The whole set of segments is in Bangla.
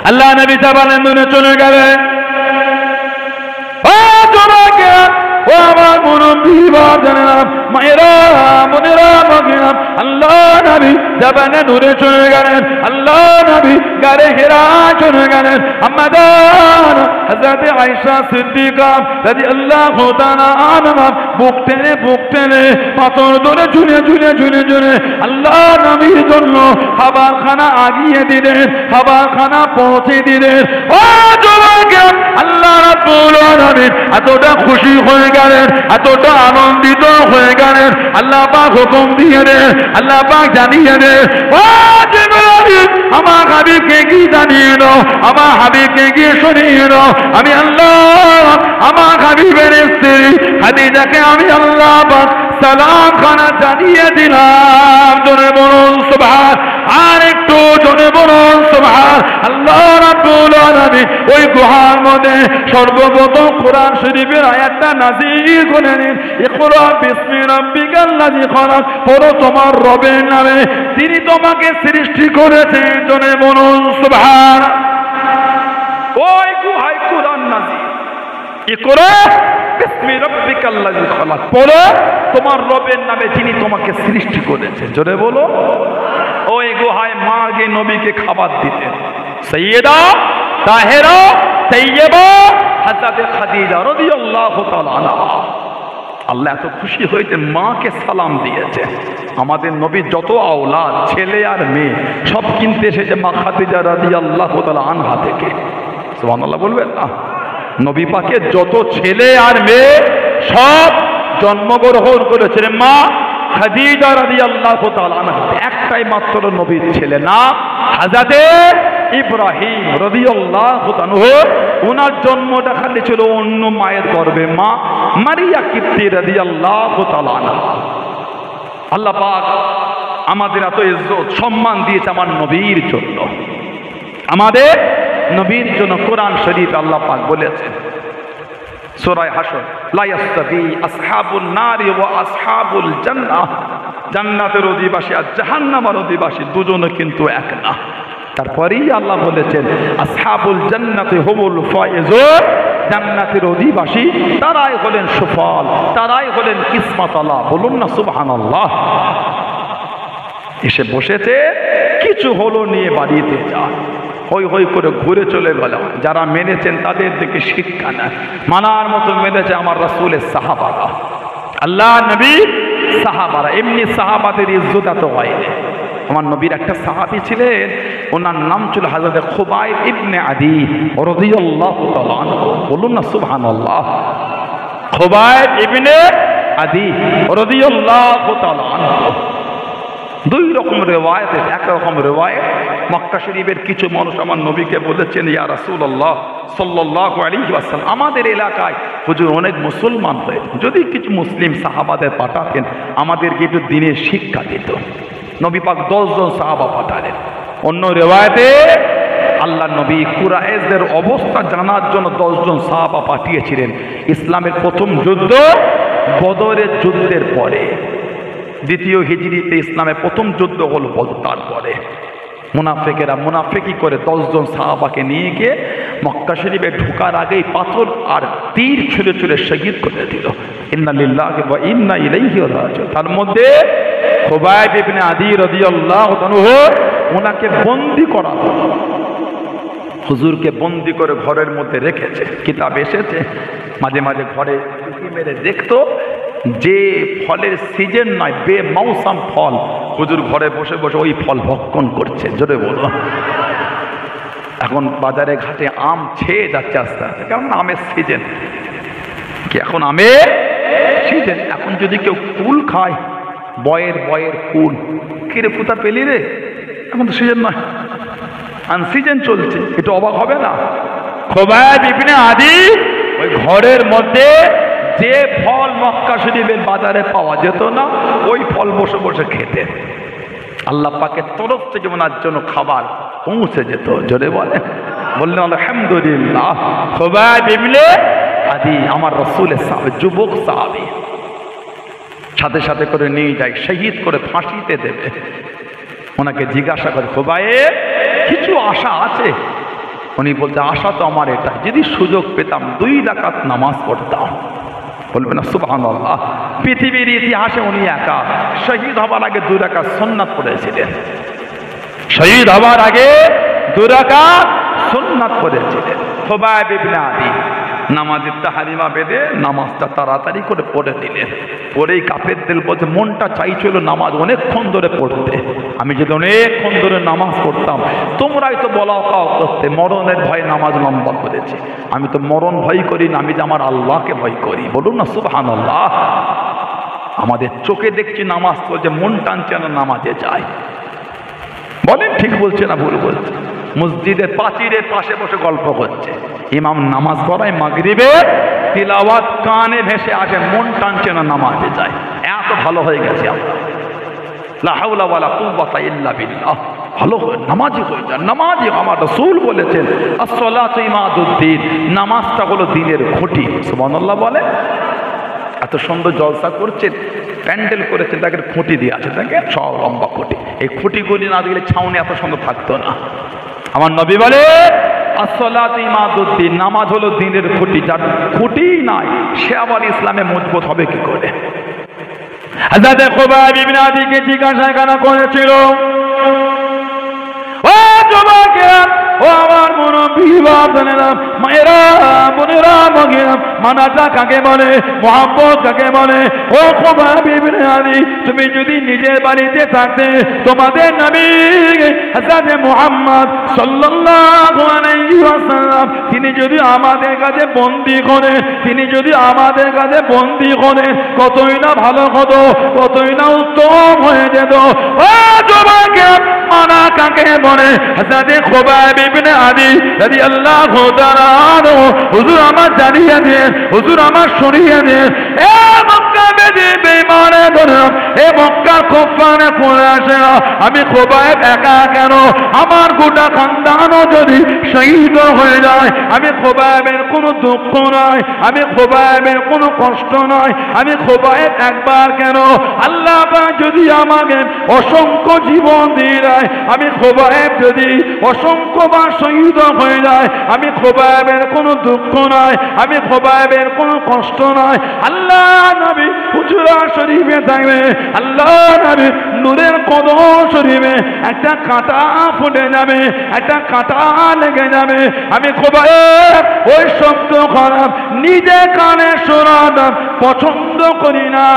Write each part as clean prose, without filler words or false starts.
আল্লাহ নবী জাবানের নুনে চলে গেলেন। ও তোমাকে, ও আমার মুরব্বী বাজানেরা, মায়েরা, বোনেরা, ভগিনা, আল্লাহ নবী জাবানে নূরে চলে গেলেন। আল্লাহ নবী গারে হেরা চলে গেলেন। আমাদের হযরত আয়েশা সিদ্দিকা রাদিয়াল্লাহু তাআলা আনহা বুক টেনে পাথর ধরে ঝুলে আল্লাহ নবীর জন্য খাবারখানা আগিয়ে দিলেন, খাবারখানা পৌঁছে দিলেন। ও যুবক, আল্লাহ রাব্বুল আলামিন এতটা খুশি হয়ে গেলেন, এতটা আনন্দিত হয়ে গেলেন। আল্লাহ পাক হুকুম দিয়ে দেন, আল্লাহ পাক জানিয়ে দেন, ও জিবরাইল আমার হাবিবকে কি জানিয়ে দাও, আমার হাবিবকে গিয়ে শুনিয়ে দাও, আমি আল্লাহ আমার হাবিবের স্ত্রী খাদিজাকে আমি আল্লাহ পাক সালাম খানা জানিয়ে দিলাম। জোরে বলুন সুবহান, আর একটু জোরে বলুন সুবহান। আল্লাহ রাব্বুল আলামিন ওই গুহার মধ্যে সর্বপ্রথম কোরআন শরীফের আয়াতটা নাযিল করে নিন। ইকরা বিসমি রাব্বিকাল্লাযী খলাক, পড়ো তোমার রবের নামে তিনি তোমাকে সৃষ্টি করেছেন। জোরে বলুন সুবহান। ওই গুহায় কোরআন নাযিল। ইকরা বিসমি রাব্বিকাল্লাযী খলাক, পড়ো তোমার রবের নামে যিনি তোমাকে সৃষ্টি করেছেন। জোরে বলো। ওই গুহায় মা গিয়ে নবীকে খাবার দিতেন। সাইয়্যিদা তাহেরা তাইয়্যিবা হযরত খাদিজা রাদিয়াল্লাহু তাআলা আনহা। আল্লাহ এত খুশি হয়েছে, মাকে সালাম দিয়েছে। আমাদের নবীর যত আওলাদ ছেলে আর মেয়ে সব কিনতে এসেছে মা খাদিজা রাদিয়াল্লাহু তাআলা আনহা থেকে। সুবহানাল্লাহ বলবেন না? নবী পাকের যত ছেলে আর মেয়ে সব জন্মগ্রহণ করেছেন মা খাদিজা রাদিয়াল্লাহু তাআলা আনহা। একটাই মাত্র নবীর ছেলে না হযরত ইব্রাহিম রাদিয়াল্লাহু তাআলা, ওনার জন্মটা খালি ছিল অন্য মায়ের গর্ভে, মা মারিয়া কিপ্তি রাদিয়াল্লাহু তাআলা আনহা। আল্লাহ পাক আমাদের এত ইজ্জত সম্মান দিয়েছে আমার নবীর জন্য, আমাদের নবীর জন্য। কোরআন শরীফ আল্লাহ পাক বলেছেন সূরা হাশর, লা ইয়াস্তাবি আসহাবুন নারি ওয়া আসহাবুল জান্নাহ, জান্নাতের অধিবাসী আর জাহান্নামের অধিবাসী দুজনে কিন্তু এক না। তারপরেই আল্লাহ বলেছেন আসহাবুল জান্নাতি হুমুল ফায়েজুন, জান্নাতের অধিবাসী তারাই হলেন সুফল, তারাই হলেন কিসমতওয়ালা। বলুন না সুবহানাল্লাহ। এসে বসেছে, কিছু হলো নিয়ে বাড়িতে যা, হই হই করে ঘুরে চলে গেল। যারা মেনেছেন তাদের দিকে শিক্ষা নেয়, মানার মতো মেনেছে আমার রাসূলের সাহাবারা, আল্লাহ নবী সাহাবারা। এমনি সাহাবাদের ইজ্জত এত হয়নি। আমার নবীর একটা সাহাবী ছিলেন, ওনার নাম ছিল হযরত খুবাইব ইবনে আদি রাদিয়াল্লাহু তাআলা আনহু। বলুন না সুবহানাল্লাহ। খুবাইব ইবনে আদি রাদিয়াল্লাহু তাআলা আনহু। দুই রকম রিওয়ায়াত। এক রকম রিওয়ায়াত, মক্কা শরীফের কিছু মানুষ আমার নবীকে বলেছেন, ইয়া রাসূলুল্লাহ সাল্লাল্লাহু আলাইহি ওয়াসাল্লাম, আমাদের এলাকায় হুজুর অনেক মুসলমান হয়েছে, যদি কিছু মুসলিম সাহাবাদের পাঠাতেন আমাদেরকে একটু দিনের শিক্ষা দিত। নবী পাক 10 জন সাহাবা পাঠালেন। অন্য রিওয়ায়াতে আল্লাহ নবী কুরাইশদের অবস্থা জানার জন্য 10 জন সাহাবা পাঠিয়েছিলেন। ইসলামের প্রথম যুদ্ধ বদরের যুদ্ধের পরে, দ্বিতীয় হিজরিতে ইসলামের প্রথম যুদ্ধ হলো বদর। তারপরে মুনাফিকেরা মুনাফিকি করে 10 জন সাহাবাকে নিয়ে গিয়ে মক্কা শরীফে ঢোকার আগেই পাথর আর তীর ছুঁড়ে শহীদ করে দিল। ইন্না লিল্লাহি ওয়া ইন্না ইলাইহি রাজিউন। তার মধ্যে খুবাইব ইবনে আদি রাদিয়াল্লাহু তাআলা ওনাকে বন্দী করা হলো। হুজুরকে বন্দী করে ঘরের মধ্যে রেখেছে। কিতাব এসেছে মাঝে মাঝে ঘরে উঁকি মেরে দেখতো, যে ফলের সিজন নয়, বেমৌসম ফল, হুজুর ঘরে বসে বসে ওই ফল ভক্ষণ করছে। জোরে বলো। এখন বাজারে ঘাটে আম ছেয়ে যাচ্ছে আস্তে আস্তে, কারণ আমের সিজন, কি এখন আমের সিজন। এখন যদি কেউ কুল খায়, বয়ের কুল, কিরে পুতা পেলি রে, এখন তো সিজন নয়, আনসিজন চলছে, একটু অবাক হবে না? খুবাইব ইবনে আদি ওই ঘরের মধ্যে যে ফল মক্কা শরীফের বাজারে পাওয়া যেত না, ওই ফল বসে বসে খেতেন। আল্লাহ পাকের তরফ থেকে ওনার জন্য খাবার পৌঁছে যেত। জোরে বলেন, বললেন আলহামদুলিল্লাহ। খুবাইব ইবনে আদি আমার রাসূলের সাহাবী, যুবক সাহাবী, সাথে সাথে করে নিয়ে যায়, শহীদ করে ফাঁসিতে দেবে। ওনাকে জিজ্ঞাসা করে, খুবাইব কিছু আশা আছে? উনি বলছে আশা তো আমার এটা, যদি সুযোগ পেতাম 2 রাকাত নামাজ পড়তাম। বলবে না সুবহানাল্লাহ। পৃথিবীর ইতিহাসে উনি একা শহীদ হবার আগে 2 রাকাত সুন্নাত পড়েছিলেন। শহীদ হবার আগে 2 রাকাত সুন্নাত পড়েছিলেন। খুবাইব ইবনে আদি নামাজের তাহারিমা বেঁধে নামাজটা তাড়াতাড়ি করে পড়ে দিলেন। পরেই কাফেরদের বলছে মনটা চাইছিল নামাজ অনেকক্ষণ ধরে পড়তে, আমি যদি অনেকক্ষণ ধরে নামাজ পড়তাম, তোমরাই তো বলাও কাও করতে মরণের ভয়ে নামাজ লম্বা করেছি। আমি তো মরণ ভয় করি না, আমি যে আমার আল্লাহকে ভয় করি। বলুন না সুবহানাল্লাহ। আমাদের চোখে দেখছি নামাজ পড়ছে, মন টানছে না নামাজে যায়। বলেন ঠিক বলছে না ভুল বলছে? মসজিদের পাঁচিরের পাশে বসে গল্প করছে, ইমাম নামাজ পড়ায় মাগরিবে, তিলাওয়াত কানে ভেসে আসে, মন টানছে না নামাজে যায়। এত ভালো হয়ে গেছে আমরা, লা হাওলা ওয়ালা কুওয়াতা ইল্লা বিল্লাহ। ভালো হয়ে নামাজি হয়ে যান। নামাজি আমার রাসূল বলেছেন আসসালাতু ইমাদুদ্দিন, নামাজটা হলো দ্বীনের খুঁটি। সুবহানাল্লাহ বলে। এত সুন্দর জলসা করছেন, প্যান্ডেল করেছেন, তাকে খুঁটি দিয়ে আছে, দেখেন সব লম্বা খুঁটি। এই খুঁটিগুলি না দিলে ছাউনি এত সুন্দর থাকতো না। আমার নবী বলে আসসালাতু ইমাদুদ্দিন, নামাজ হলো দ্বীনের খুঁটি। যার খুঁটি নাই সে আবার ইসলামে মজবুত হবে কি করে? হযরত খুবাইব ইবনে আদিকে জিজ্ঞাসা করেছিল, ও যুবকেরা, ও আমার মুরব্বী বাবারা, মায়েরা, বোনেরা, ভগিরা, মানাটা কাকে বলে, মুহাব্বত কাকে বলে? ও খুবাইব ইবনে আদি, তুমি যদি নিজের বাড়িতে থাকতে তোমাদের নবী হযরত মুহাম্মদ সাল্লাল্লাহু আলাইহি ওয়াসাল্লাম তিনি যদি আমাদের কাছে বন্দী করেন, তিনি যদি আমাদের কাছে বন্দী করেন, কতই না ভালো হতো, কতই না উত্তম হয়ে যেত। ও যুবকেরা, মানা কাকে বলে? হযরত খুবাইব ইবনে আদি রাদিয়াল্লাহু তাআলা আনহু, হুজুর আমার জানিয়ে দেন, হুজুর আমার শুনিয়ে দেন, এ মক্কা বেদী বেঈমানে ধরম, এ মক্কার কুফারে কুরাইশরা, আমি খুবাইব একা কেন, আমার গোটা খানদানও যদি শহীদ হয়ে যায়, আমি খুবাইবের কোনো দুঃখ নয়, আমি খুবাইবের কোনো কষ্ট নয়, আমি খুবাইব একবার কেন, আল্লাহ পাক যদি আমাকে অসংখ্য জীবন দিয়ে দেয়, আমি খুবাইব যদি অসংখ্যবার শহীদ হয়ে যায়, আমি খুবাইবের কোনো দুঃখ নয়, আমি খুবাইবের কোনো কষ্ট নয়। আল্লাহ নবী হুজরা শরীফে থাকবে, আল্লাহ নবী নূরের কদম শরীফে একটা কাঁটা ফুটে যাবে, একটা কাঁটা লেগে যাবে। আমি খুবাইব ওই শব্দ খারাপ নিজে কানে শোনা পছন্দ করি না।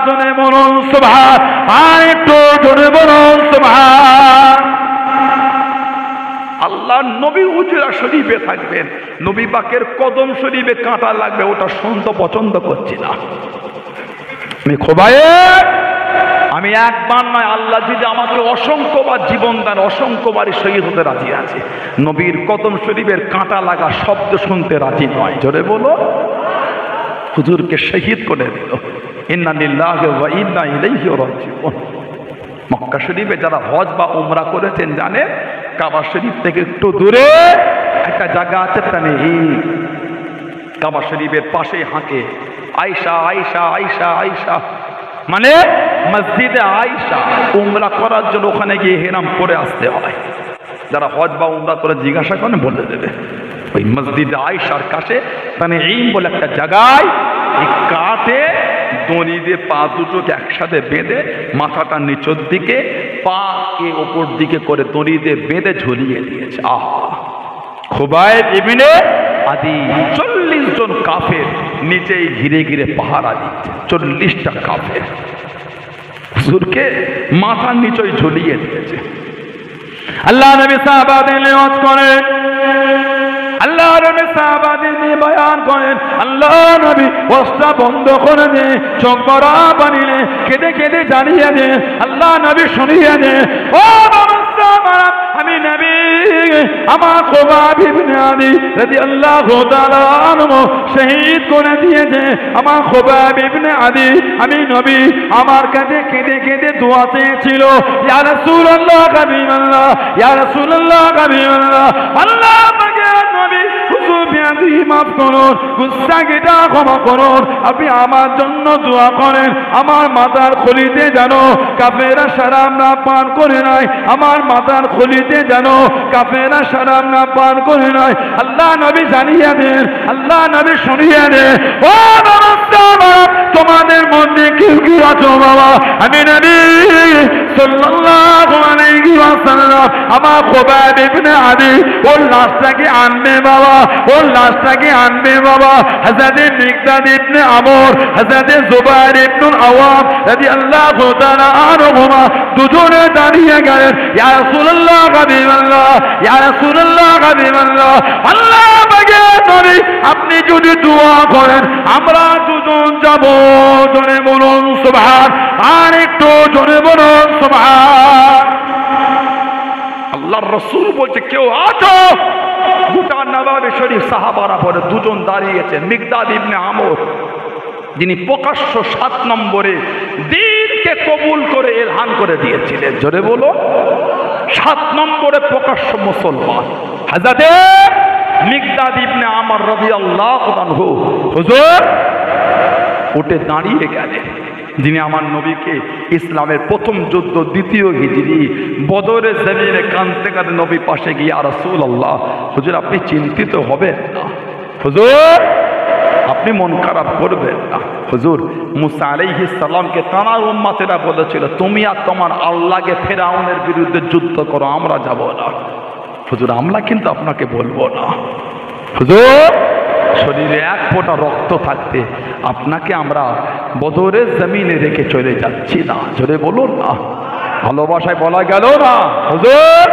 জোরে বলুন সুবহান, আর একটু জোরে বলুন সুবহান। আল্লাহ নবী হুজরা শরীফে থাকবেন, নবী পাকের কদম শরীফে কাঁটা লাগবে, ওটা শুনতে পছন্দ করছি না। আমি খুবাইব, আমি একবার নয়, আল্লাহ যদি আমাকে অসংখ্যবার জীবন দেন, অসংখ্যবারই শহীদ হতে রাজি আছে। নবীর কদম শরীফের কাঁটা লাগা শব্দ শুনতে রাজি নয়। জোরে বলো। হুজুরকে শহীদ করে দিল। ইন্না লিল্লাহি ওয়া ইন্না ইলাইহি রাজিউন। মক্কা শরীফে যারা হজ বা উমরা করেছেন জানে, কাবা শরীফ থেকে একটু দূরে একটা জায়গা আছে, তানঈম। কাবা শরীফের পাশে হাঁকে আয়েশা, আয়েশা, আয়েশা, আয়েশা, মানে মসজিদে আয়েশা। উমরা করার জন্য ওখানে গিয়ে হেরাম করে আসতে হয়। যারা হজ বা উমরা করে জিজ্ঞাসা করেন বলে দেবে, ওই মসজিদে আয়েশার কাছে তানঈম বলে একটা জায়গায় এই কাঠে দড়ি দিয়ে পা দুটোকে একসাথে বেঁধে, মাথাটা নিচের দিকে, পাকে ওপর দিকে করে দড়ি দিয়ে বেঁধে ঝুলিয়ে দিয়েছে। আহা! খুবাইব ইবনে আদি 40 জন কাফের নিচেই ঘিরে ঘিরে পাহারা দিচ্ছে। 40টা কাফের হুজুরকে মাথার নিচেই ঝুলিয়ে দিয়েছে। আল্লাহ নবী সাহাবাদের নিয়ত করেন, আল্লাহ নবী সাহাবাদের নিয়ে বয়ান করেন, আল্লাহ নবী ওয়াসটা বন্ধ করে দে, চোখ বড়া বানিয়ে কেঁদে কেঁদে জানিয়ে দে, আল্লাহ নবী শুনিয়ে দে, ও বাবা আমি নবী, আমার খুবাইব ইবনে আদি রাদিয়াল্লাহু তাআলা আনহু শহীদ করে দিয়েছে। আমার খুবাইব ইবনে আদি, আমি নবী, আমার কাছে কেঁদে কেঁদে দোয়া চেয়েছিল, ইয়া রাসূলুল্লাহ হাবিবাল্লাহ, ইয়া রাসূলুল্লাহ হাবিবাল্লাহ, আল্লাহ পাকের নবী হুজুর বিআদিমা মাফ করুন, গুস্তাখিটা ক্ষমা করুন। আপনি আমার জন্য দোয়া করেন, আমার মাথার খুলিতে যেন কাফেরা শরাব না পান করে নাই, আমার মাথার খুলিতে যেন কাফেরা শরাব না পান করে নাই। আল্লাহ নবী জানিয়ে দেন, আল্লাহ নবী শুনিয়ে দেন। ও বাবা, তোমাদের মধ্যে কেউ কি আছো বাবা, আমি নবী সাল্লাল্লাহু আলাইহি ওয়াসাল্লাম আমার খুবাইব ইবনে আদি ওর লাশটাকে আনবে বাবা, ওর লাশটাকে আনবে বাবা। হযরত মিকদাদ ইবনে আমর, হযরত জুবাইর ইবনে আওয়াম রাদিয়াল্লাহু তাআলা আনহুমা দুজনে দাঁড়িয়ে গেলেন, ইয়া রাসূলুল্লাহ হাবিবাল্লাহ, ইয়া রাসূলুল্লাহ হাবিবাল্লাহ, আল্লাহ পাকের নবী আপনি যদি দোয়া করেন আমরা দুজন যাব। জোরে বলুন সুবহান, আর একটু জোরে বলুন সুবহান। আল্লাহর রাসূল বলছে কেউ আছো? গোটা নবাবে শরীফ সাহাবারা পরে দুজন দাঁড়িয়েছেন। মিকদাদ ইবনে আমর যিনি প্রকাশ্য 7 নম্বরে দ্বীনকে কবুল করে এলান করে দিয়েছিলেন, জোরে বলো 7 নম্বরে প্রকাশ্য মুসলমান। হযরত মিকদাদ ইবনে আমর রাদিয়াল্লাহু আনহু হুজুর উঠে দাঁড়িয়ে গেলেন। যিনি আমার নবীকে ইসলামের প্রথম যুদ্ধ 2য় হিজরি বদরের জমিনে কাঁদতে কাঁদতে নবী পাশে গিয়ে, ইয়া রাসূলুল্লাহ হুজুর আপনি চিন্তিত হবেন না, হুজুর আপনি মন খারাপ করবেন না। হুজুর মুসা আলাইহিস সালামকে তার উম্মতেরা বলেছিল তুমি আর তোমার আল্লাহকে ফেরাউনের বিরুদ্ধে যুদ্ধ করো, আমরা যাব না। হুজুর আমরা কিন্তু আপনাকে বলবো না। হুজুর শরীরে 1 ফোঁটা রক্ত থাকতে আপনাকে আমরা বদরের জমিনে রেখে চলে যাচ্ছি না, জোরে বলুন না। ভালোবাসায় বলা গেল না। হুজুর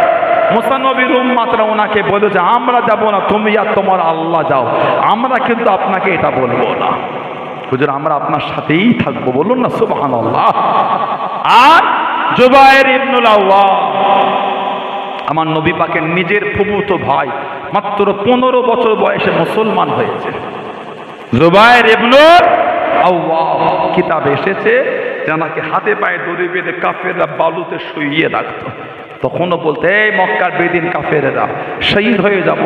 মুসা নবীর উম্মতরা ওনাকে বলেছে আমরা যাব না, তুমি আর তোমার আল্লাহ যাও, আমরা কিন্তু আপনাকে এটা বলবো না। হুজুর আমরা আপনার সাথেই থাকবো, বলুন না সুবহানাল্লাহ। আর জুবাইর ইবনুল আওয়াম আমার নবী পাকের নিজের ফুফুতো ভাই, মাত্র 15 বছর বয়সে মুসলমান হয়েছে। জুবাইর ইবনুল আওয়াম কিতাবে এসেছে জানাকে হাতে পায়ে দড়ি বেঁধে কাফেররা বালুতে শুইয়ে রাখতো। তখনও বলতে এই মক্কার বেদিন কাফেরেরা শহীদ হয়ে যাব,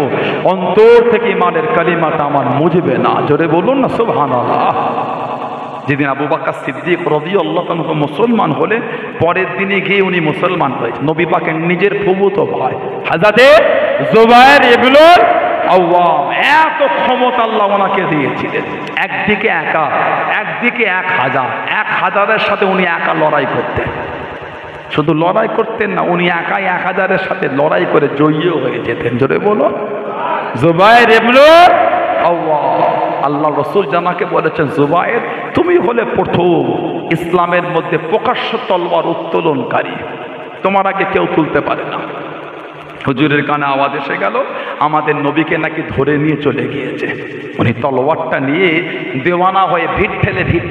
অন্তর থেকে ইমানের কালিমাটা আমার মুজবে না, জোরে বলুন না সুবহানাল্লাহ। যেদিন আবু বকর সিদ্দিক রাদিয়াল্লাহু আনহু মুসলমান হলে পরের দিনে গিয়ে উনি মুসলমান হয়েছে। নবী পাকের নিজের ফুফুতো ভাই হযরত জুবাইর ইবনুল আওয়াম, এত ক্ষমতা আল্লাহ ওনাকে দিয়েছিলেন। একদিকে একা, একদিকে 1000-1000-এর সাথে উনি একা লড়াই করতেন। শুধু লড়াই করতেন না, উনি একাই 1000-এর সাথে লড়াই করে জয়ীও হয়ে যেতেন, জোরে বলো জুবাইর ইবনুল আওয়াম। আল্লাহ রাসূল জানাকে বলেছেন জুবাইর তুমি হলে প্রথম ইসলামের মধ্যে প্রকাশ্য তলোয়ার উত্তোলনকারী, তোমার আগে কেউ তুলতে পারে না। হুজুরের কানে আওয়াজ এসে গেল আমাদের নবীকে নাকি ধরে নিয়ে চলে গিয়েছে। উনি তলোয়ারটা নিয়ে দেওয়ানা হয়ে ভিড়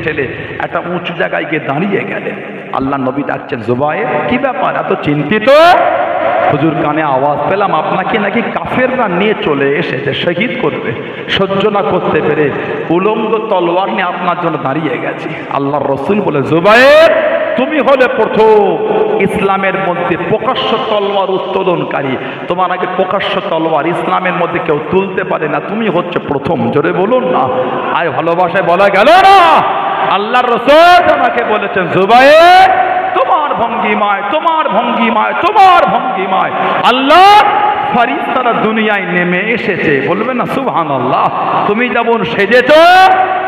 ঠেলে একটা উঁচু জায়গায় গিয়ে দাঁড়িয়ে গেলেন। আল্লাহ নবী ডাকছেন জুবাইর কি ব্যাপার এত চিন্তিত? হুজুর কানে আওয়াজ পেলাম আপনাকে নাকি কাফেররা নিয়ে চলে এসেছে, শহীদ করবে। সহ্য না করতে পেরে উলঙ্গ তলোয়ার নিয়ে আপনার জন্য দাঁড়িয়ে গেছি। আল্লাহর রাসূল বলে জুবাইর তুমি হলে প্রথম ইসলামের মধ্যে প্রকাশ্য তলোয়ার উত্তোলনকারী, তোমার আগে প্রকাশ্য তলোয়ার ইসলামের মধ্যে কেউ তুলতে পারে না, তুমি হচ্ছে প্রথম, জোরে বলুন না। আর ভালোবাসায় বলা গেল না। আল্লাহর রাসূল আমাকে বলেছেন জুবাইর তোমার ভঙ্গিমায় আল্লাহ ফেরেশতারা দুনিয়ায় নেমে এসেছে, বলবে না সুবহানাল্লাহ। তুমি যেমন সেজেছো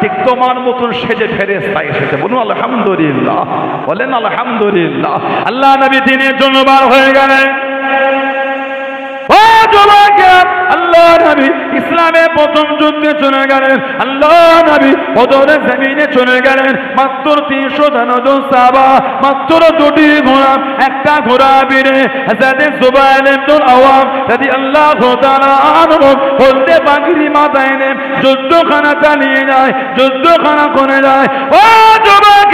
ঠিক তোমার মতন সেজে ফেরেশতা এসেছে, বলুন আলহামদুলিল্লাহ, বলেন আলহামদুলিল্লাহ। আল্লাহ নবী দিনের জন্য বার হয়ে গেলেন। আল্লাহ নবী ইসলামের প্রথম যুদ্ধে চলে গেলেন, আল্লাহ নবী বদরের জমিনে চলে গেলেন। মাত্র 300 জন সাহাবা, মাত্র 2টি ঘোড়া, একটা ঘোড়া বেড়ে হযরত জুবাইর ইবনুল আওয়াম রাদিয়াল্লাহু তাআলা আনহু বলতে পাগড়ি মাথায় নিয়ে যুদ্ধখানা চালিয়ে যায়, যুদ্ধখানা করে যায়। ও যুবক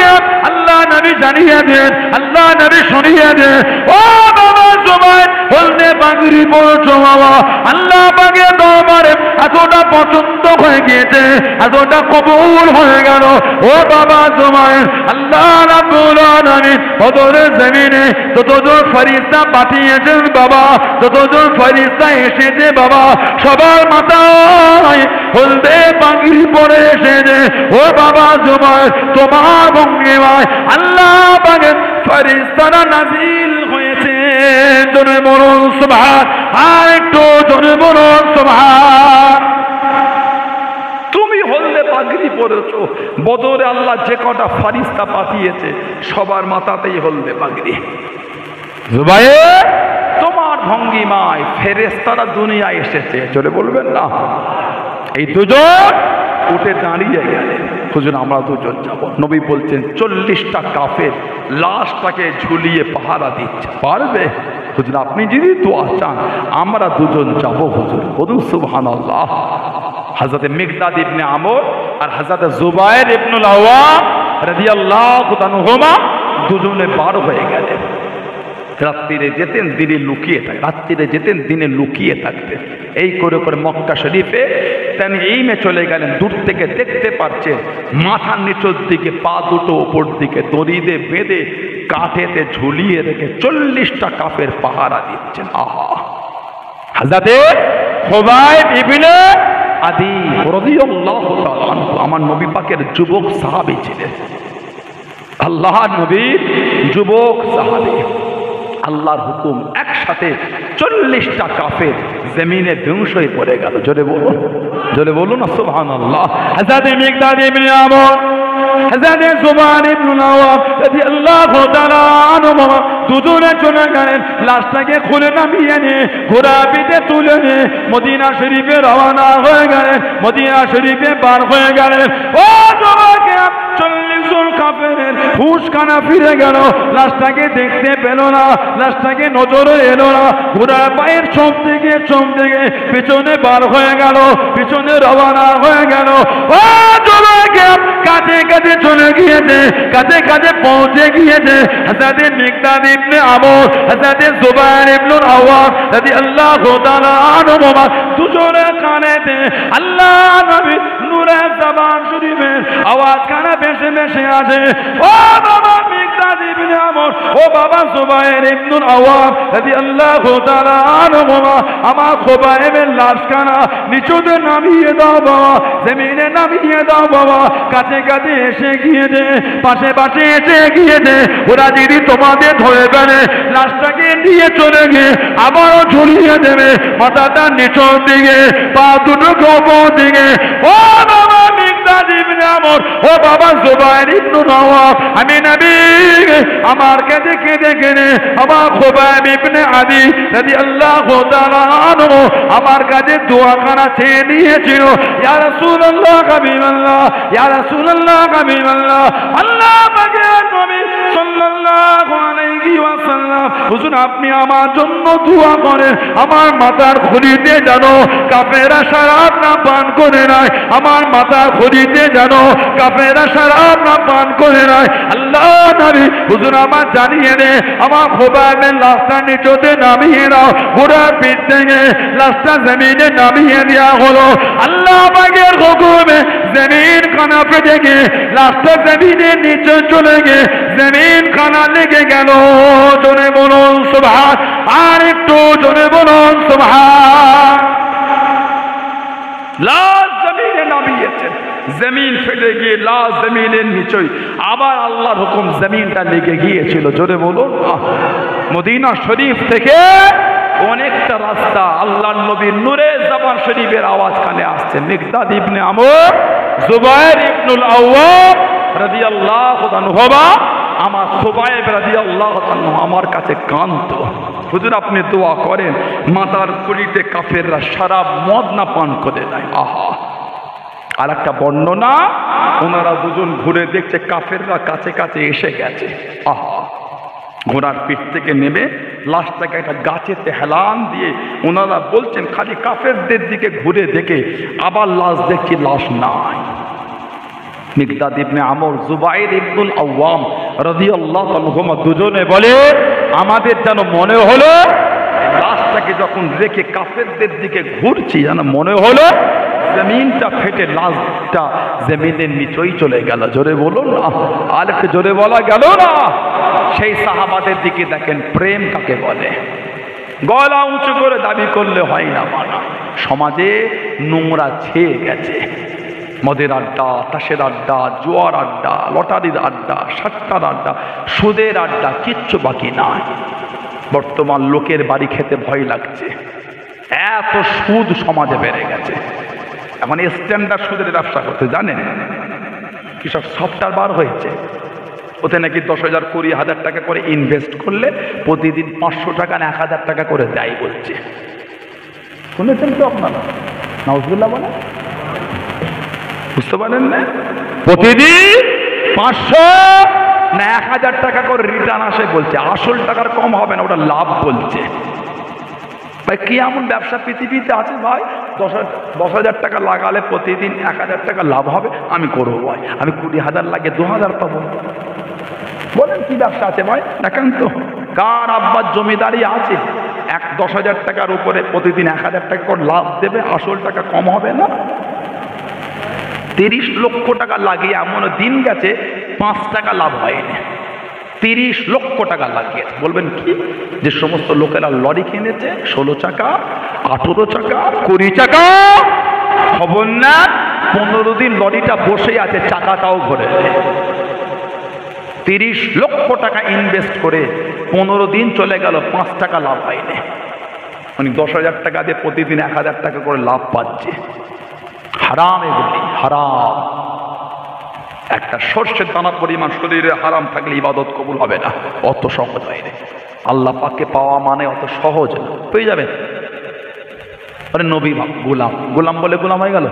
আল্লাহ নবী জানিয়ে দেন, আল্লাহ নবী শুনিয়ে দেন, ও বাবা জুবাইর হলদে পাগড়ি পরেছো বাবা, আল্লাহ পাকের দরবারে এতটা পছন্দ হয়ে গিয়েছে, এতটা কবুল হয়ে গেল। ও বাবা জুবাইর, আল্লাহ রাব্বুল আলামিন বদরের জমিনে যতজন ফেরেশতা পাঠিয়েছেন বাবা, যতজন ফেরেশতা এসেছে বাবা, সবার মাথায় হলদে পাগড়ি পরে এসেছে। ও বাবা জুবাইর, তোমার ভঙ্গিমায় আল্লাহ পাকের ফেরেশতারা নাজিল হয়েছে। জোরে বলুন সুবহান, আর একটু জোরে বলুন সুবহান। তুমি হলদে পাগড়ি পরেছো, বদরে আল্লাহ যে কটা ফেরেশতা পাঠিয়েছে সবার মাথাতেই হলদে পাগড়ি। জুবাইর, তোমার ভঙ্গিমায় ফেরেশতারা দুনিয়ায় এসেছে। জোরে বলবেন না? এই দুজন উঠে দাঁড়িয়ে গেলেন, হুজুর আমরা দুজন যাব। নবী বলছেন 40টা কাফের লাশটাকে ঝুলিয়ে পাহারা দিচ্ছে, পারবে? হুজুর আপনি যদি দোয়া চান আমরা দুজন যাব হুজুর। বলুন সুবহানাল্লাহ। হযরত মিকদাদ ইবনে আমর আর হযরত জুবাইর ইবনুল আওয়াম রাদিয়াল্লাহু তাআলা দুজনে বার হয়ে গেলেন। রাত্রিরে যেতেন, দিনে লুকিয়ে থাকতেন, রাত্রিরে যেতেন, দিনে লুকিয়ে থাকতেন। এই করে করে মক্কা শরীফে তানঈমে চলে গেলেন। দূর থেকে দেখতে পাচ্ছেন মাথার নিচের দিকে পা দুটো ওপর দিকে দড়িতে বেঁধে কাঠেতে ঝুলিয়ে রেখে 40টা কাফের পাহারা দিচ্ছেন। আহা! হযরত খুবাইব ইবনে আদি রাদিয়াল্লাহু তাআলা আনহু আমার নবী পাকের যুবক সাহাবী ছিলেন। আল্লাহর নবীর যুবক সাহাবী। আল্লাহর হুকুম একসাথে 40টা কাফের জমিনে ধ্বংস হয়ে পড়ে গেল। জোরে বলুন, জোরে বলুন না সুবহানাল্লাহ। হযরত মিকদাদ ইবনে আমর, হযরত জুবাইর ইবনুল আওয়াম রাদিয়াল্লাহু তাআলা আনহু দুজনে চলে গেলেন। লাশটাকে খুলে নামিয়ে নিয়ে ঘোড়া পিঠে তুলে নিয়ে মদিনা শরীফে রওনা হয়ে গেলেন। মদিনা শরীফে পার হয়ে গেলেন। ও জবাকে 40 জন কাফেরের হুঁশ কানা ফিরে গেল। লাশটাকে দেখতে পেল না, লাশটাকে নজরে এলো না। ঘোড়ার পায়ের চোখ থেকে পিছনে বার হয়ে গেল, পিছনে রওনা হয়ে গেল। ও জবাকে কাছে কাছে চলে গিয়েছে, কাছে কাছে পৌঁছে গিয়েছে। হযরত মিকদাদ ইবনে আমর, হযরত জুবাইর ইবনুল আওয়াম রাদিয়াল্লাহু তাআলা আনহুমা দুজনের কানেতে আল্লাহ নবী নূরে জবান শরীফের আওয়াজ কানে ভেসে ভেসে আসে। ও বাবা মিকদাদ ইবনে আমর, ও বাবা জুবাইর ইবনুল আওয়াম রাদিয়াল্লাহু তাআলা আনহুমা, আমার খুবাইবের লাশখানা নিচুতে নামিয়ে দাও বাবা, জমিনে নামিয়ে দাও বাবা। কাছে কাছে এসে গিয়েছে, পাশে পাশে এসে গিয়েছে। ওরা যদি তোমাদের ধরে ফেলে লাশটাকে নিয়ে চলে গিয়ে আবারও ঝুলিয়ে দেবে, মাথাটা নিচের দিকে, পা দুটো ওপর দিকে। ও বাবা মিকদাদ ইবনে আমর, ও বাবা জুবাইর ইবনুল আওয়াম, আমি নবী আমার কাছে কেঁদে কেঁদে আমার খুবাইব ইবনে আদি রাদিয়াল্লাহু তাআলা আনহু আমার কাছে দোয়াখানা চেয়ে নিয়েছিল। ইয়া রাসূলুল্লাহ হাবিবাল্লাহ, ইয়া রাসূলুল্লাহ হাবিবাল্লাহ, আল্লাহ পাকের নবী সাল্লাল্লাহু আলাইহি ওয়াসাল্লাম, হুজুর আপনি আমার জন্য দোয়া করেন। আমার মাথার খুলিতে জানো কাফেররা শরাব না পান করে নাই, আমার মাথার খুলিতে জানো কাফেররা শরাব না পান করে নাই। আল্লাহ নবী হুজুর আমার জানিয়ে দে, আমার খুবাইবের লাশটা নিচতে নামিয়ে দাও। ঘোড়ার পিঠ থেকে লাশটা জমিনে নামিয়ে দেওয়া হলো। আল্লাহ পাকের হুকুমে জমিন খানা ফেটে গিয়ে লাশটা জমিনের নিচে চলে গিয়ে জমিন খানা লেগে গেল। জোরে বলুন সুবহান, আর একটু জোরে বলুন সুবহান। লাশ জমিনে নামিয়েছেন, জমিন ফেটে গিয়ে লাশ জমিনের নিচেই আবার আল্লাহর হুকুম জমিনটা লেগে গিয়েছিল। জোরে বলুন। মদিনা শরীফ থেকে অনেকটা রাস্তা আল্লাহর নবীর নূরে জবান শরীফের আওয়াজ কানে আসছে। মিকদাদ ইবনে আমর, জুবাইর ইবনুল আওয়াম রাদিয়াল্লাহু আনহু, আমার খুবাইব রাদিয়াল্লাহু আনহু আমার কাছে কাঁদতো। হুজুর আপনি দোয়া করেন মাথার খুলিতে কাফেররা শরাব মদ না পান করে নেয়। আহা! আর একটা বর্ণনা, ওনারা দুজন ঘুরে দেখছে কাফেররা কাছে কাছে এসে গেছে। আহা! ঘোড়ার পিঠ থেকে নেমে লাশটাকে একটা গাছেতে হেলান দিয়ে ওনারা বলছেন খালি কাফেরদের দিকে ঘুরে দেখে আবার লাশ দেখছি লাশ নাই। মিকদাদ ইবনে আমর, জুবাইর ইবনুল আওয়াম রাদিয়াল্লাহু আনহুমা দুজনে বলে আমাদের যেন মনে হলো লাশটাকে যখন রেখে কাফেরদের দিকে ঘুরছি যেন মনে হলো জমিনটা ফেটে লাশটা জমিনের নিচেই চলে গেল। জোরে বলুন না, আর একটু জোরে বলা গেল না। সেই সাহাবাদের দিকে দেখেন প্রেম কাকে বলে। গলা উঁচু করে দাবি করলে হয় না মানা। সমাজে নোংরা ছেয়ে গেছে। মদের আড্ডা, তাসের আড্ডা, জুয়ার আড্ডা, লটারির আড্ডা, সাট্টার আড্ডা, সুদের আড্ডা, কিচ্ছু বাকি নাই। বর্তমান লোকের বাড়ি খেতে ভয় লাগছে, এত সুদ সমাজে বেড়ে গেছে। এখন স্ট্যান্ডার্ড সুদের ব্যবসা করতে জানেন কি সব সফটওয়্যার বার হয়েছে, ওতে নাকি 10,000 20,000 টাকা করে ইনভেস্ট করলে প্রতিদিন 500 টাকা না 1,000 টাকা করে দেয় বলছে। শুনেছেন তো আপনারা? নাউজুবিল্লাহ বলে, বুঝতে পারেন না? প্রতিদিন 500 না 1,000 টাকা করে রিটার্ন আসে বলছে। আসল টাকার কম হবে না, ওটা লাভ বলছে। ভাই কি এমন ব্যবসা পৃথিবীতে আছে ভাই 10,000 টাকা লাগালে প্রতিদিন 1,000 টাকা লাভ হবে? আমি করবো ভাই, আমি 20,000 লাগে 2,000 পাবো। বলেন কি ব্যবসা আছে ভাই? দেখেন তো কার আব্বার জমিদারি আছে 10,000 টাকার উপরে প্রতিদিন 1,000 টাকা করে লাভ দেবে, আসল টাকা কম হবে না? 30 লক্ষ টাকা লাগিয়ে এমন দিন গেছে 5 টাকা লাভ হয়নি। 30 লক্ষ টাকা লাগিয়েছে। বলবেন কি? যে সমস্ত লোকেরা লরি কিনেছে 16 চাকা, 18 চাকা, 20 চাকা, খবর না 15 দিন লরিটা বসে আছে, চাকাটাও ঘোরে। 30 লক্ষ টাকা ইনভেস্ট করে 15 দিন চলে গেল, 5 টাকা লাভ হয়নি। মানে 10,000 টাকা দিয়ে প্রতিদিন 1,000 টাকা করে লাভ পাচ্ছে। হারাম, এগুলি হারাম। একটা সর্ষের দানা পরিমাণ শরীরে হারাম থাকলে ইবাদত কবুল হবে না, অত সহজ হয় না। আল্লাহ পাককে পাওয়া মানে অত সহজ না। পেয়ে যাবে আরে নবী গোলাম, গোলাম বলে গোলাম হয়ে গেল,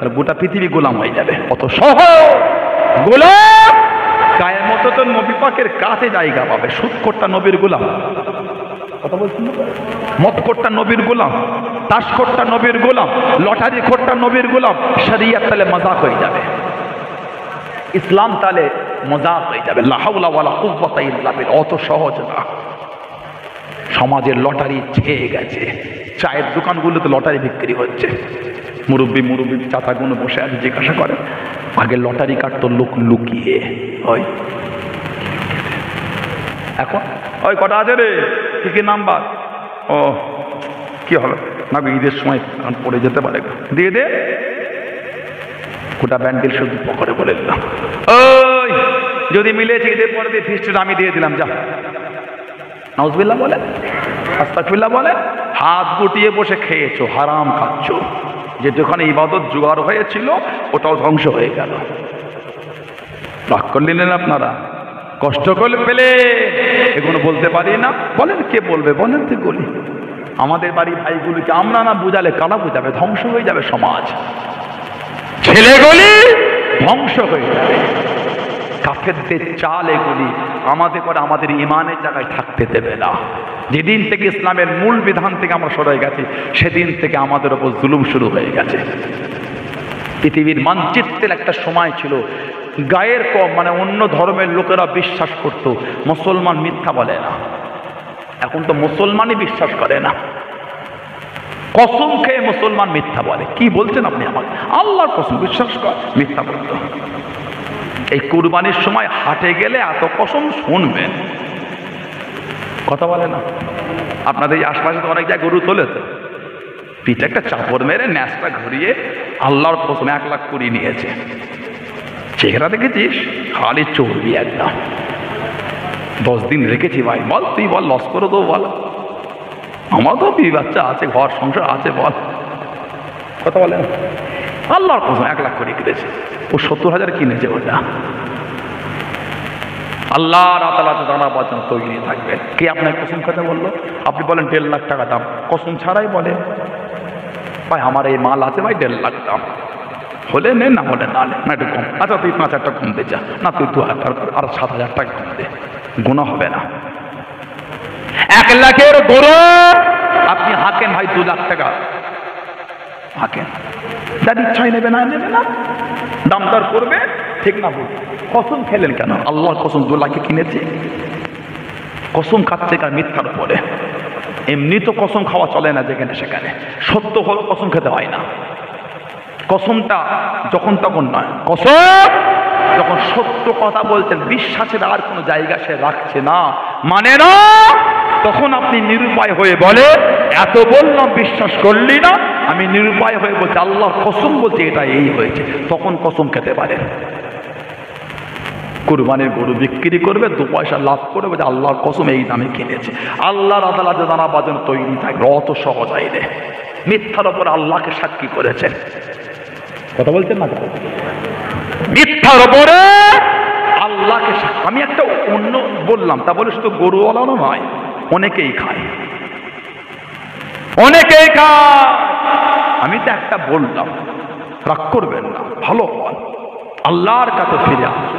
আর গোটা পৃথিবী গোলাম হয়ে যাবে, অত সহজ। গোলাম গায়ের মতো তো নবী পাকের কাছে জায়গা পাবে। সুদখোরটা নবীর গোলাম, কথা বলছেন, মদখোরটা নবীর গোলাম, তাসখোরটা নবীর গোলাম, লটারি খোরটা নবীর গোলাম। শরিয়ত তাহলে মজাক হয়ে যাবে, ইসলাম তাহলে মজাক হয়ে যাবে। লা হাওলা ওয়ালা কুওয়াতা ইল্লা বিল্লাহ, অত সহজ না। সমাজের লটারি ছেয়ে গেছে। চায়ের দোকানগুলোতে লটারি বিক্রি হচ্ছে। মুরব্বী চাচাগুলো বসে আছে, জিজ্ঞাসা করে আগে লটারি কাটতো লোক লুকিয়ে, হয় এখন ওই কটা আছে রে, কি নাম্বার? ও কি হবে না, ঈদের সময় পড়ে যেতে পারে, দিয়ে দে। গোটা ব্যান্ডেল শুধু পকেটে বলে দিলাম, ওই যদি মিলেছে ঈদের পরে দিয়ে ফিস্টটা আমি দিয়ে দিলাম, যা। নাউজুবিল্লাহ বলে, আস্তাগফিরুল্লাহ বলে। হাত গুটিয়ে বসে খেয়েছো, হারাম খাচ্ছ। যেখানে ইবাদত জোগাড় হয়েছিল ওটাও ধ্বংস হয়ে গেল। রাগ করলেন আপনারা, কষ্ট করে পেলে এগুলো বলতে পারি না। বলেন কে বলবে? বলেন তো বলি। আমাদের বাড়ি ভাইগুলিকে আমরা না বুঝালে কারা বুঝাবে? ধ্বংস হয়ে যাবে সমাজ, ছেলেগুলি ধ্বংস হয়ে যাবে। কাফেরদের চাল এগুলি আমাদের করে আমাদের ইমানের জায়গায় থাকতে দেবে না। যেদিন থেকে ইসলামের মূল বিধান থেকে আমরা সরে গেছি, সেদিন থেকে আমাদের ওপর জুলুম শুরু হয়ে গেছে। পৃথিবীর মানচিত্রের একটা সময় ছিল গায়ের কম মানে অন্য ধর্মের লোকেরা বিশ্বাস করত মুসলমান মিথ্যা বলে না। এখন তো মুসলমানই বিশ্বাস করে না, কসম খেয়ে মুসলমান মিথ্যা বলে। কি বলছেন আপনি আমাকে? আল্লাহর কসম, বিশ্বাস কর মিথ্যা বলত। এই কুরবানির সময় হাটে গেলে এত কসম শুনবেন, কথা বলে না। আপনাদের এই আশপাশে তো অনেক জায়গায় গরু তোলে, তো পিঠে একটা চাপড় মেরে ন্যাসটা ঘুরিয়ে আল্লাহর কসম 1 লাখ করে নিয়েছে। চেহারা দেখেছিস? খালি চর্বি একদম। 10 দিন রেখেছি ভাই, বল তুই বল, লস করে দেবো বল। আমার তো বিয়ে বাচ্চা আছে, ঘর সংসার আছে, বল। কথা বলে না। আল্লাহর কসম 1 লাখ করে কিনেছে। ও 70,000 কিনেছে ওটা। আল্লাহ রাতালাতে দাঁড়া বাঁচানো তৈরি থাকবেন। কে আপনার কসম কথা বললো? আপনি বলেন 1.5 লাখ টাকা দাম, কসম ছাড়াই বলে ভাই আমার এই মাল আছে ভাই 1.5 লাখ দাম, হলে নে, না হলে না নে, না একটু কম। আচ্ছা তুই 5,000 টাকা কম দে, যা না তুই 2,000 আর 7,000 টাকা কম দে, গুণা হবে না। 1 লাখের গরু আপনি হাঁকেন ভাই 2 লাখ টাকা, থাকেন, যার ইচ্ছাই নেবে না নেবে না, দামদার করবে, ঠিক না বলবে। কসম খেলেন কেন? আল্লাহর কসম 2 লাখে কিনেছি। কসম খাচ্ছে কার মিথ্যার উপরে। এমনি তো কসম খাওয়া চলে না যেখানে সেখানে, সত্য হলো কসম খেতে হয় না। কসমটা যখন তখন নয়, কসম যখন সত্য কথা বলছেন, বিশ্বাসের আর কোনো জায়গা সে রাখছে না, মানে না, তখন আপনি নিরুপায় হয়ে বলে, এত বললাম বিশ্বাস করলি না, আমি নিরুপায় হয়ে বলছি আল্লাহর কসম বলছি এটা এই হয়েছে, তখন কসম খেতে পারে। কুরবানির গরু বিক্রি করবে, 2 পয়সা লাভ করবে, যে আল্লাহর কসম এই দামে কিনেছে। আল্লাহর আদালতে দাঁড়াবার জন্য তৈরি থাকবে, অত সহজ আইনে। মিথ্যার ওপর আল্লাহকে সাক্ষী করেছেন, কথা বলছেন না? মিথ্যার ওপরে আল্লাহকে। আমি একটা অন্য বললাম, তা বলে শুধু গরুওয়ালাও নয়, অনেকেই খায়, অনেকেই খায়। আমি তো একটা বললাম, রাগ করবেন না, ভালো হন, আল্লাহর কাছে ফিরে আসে,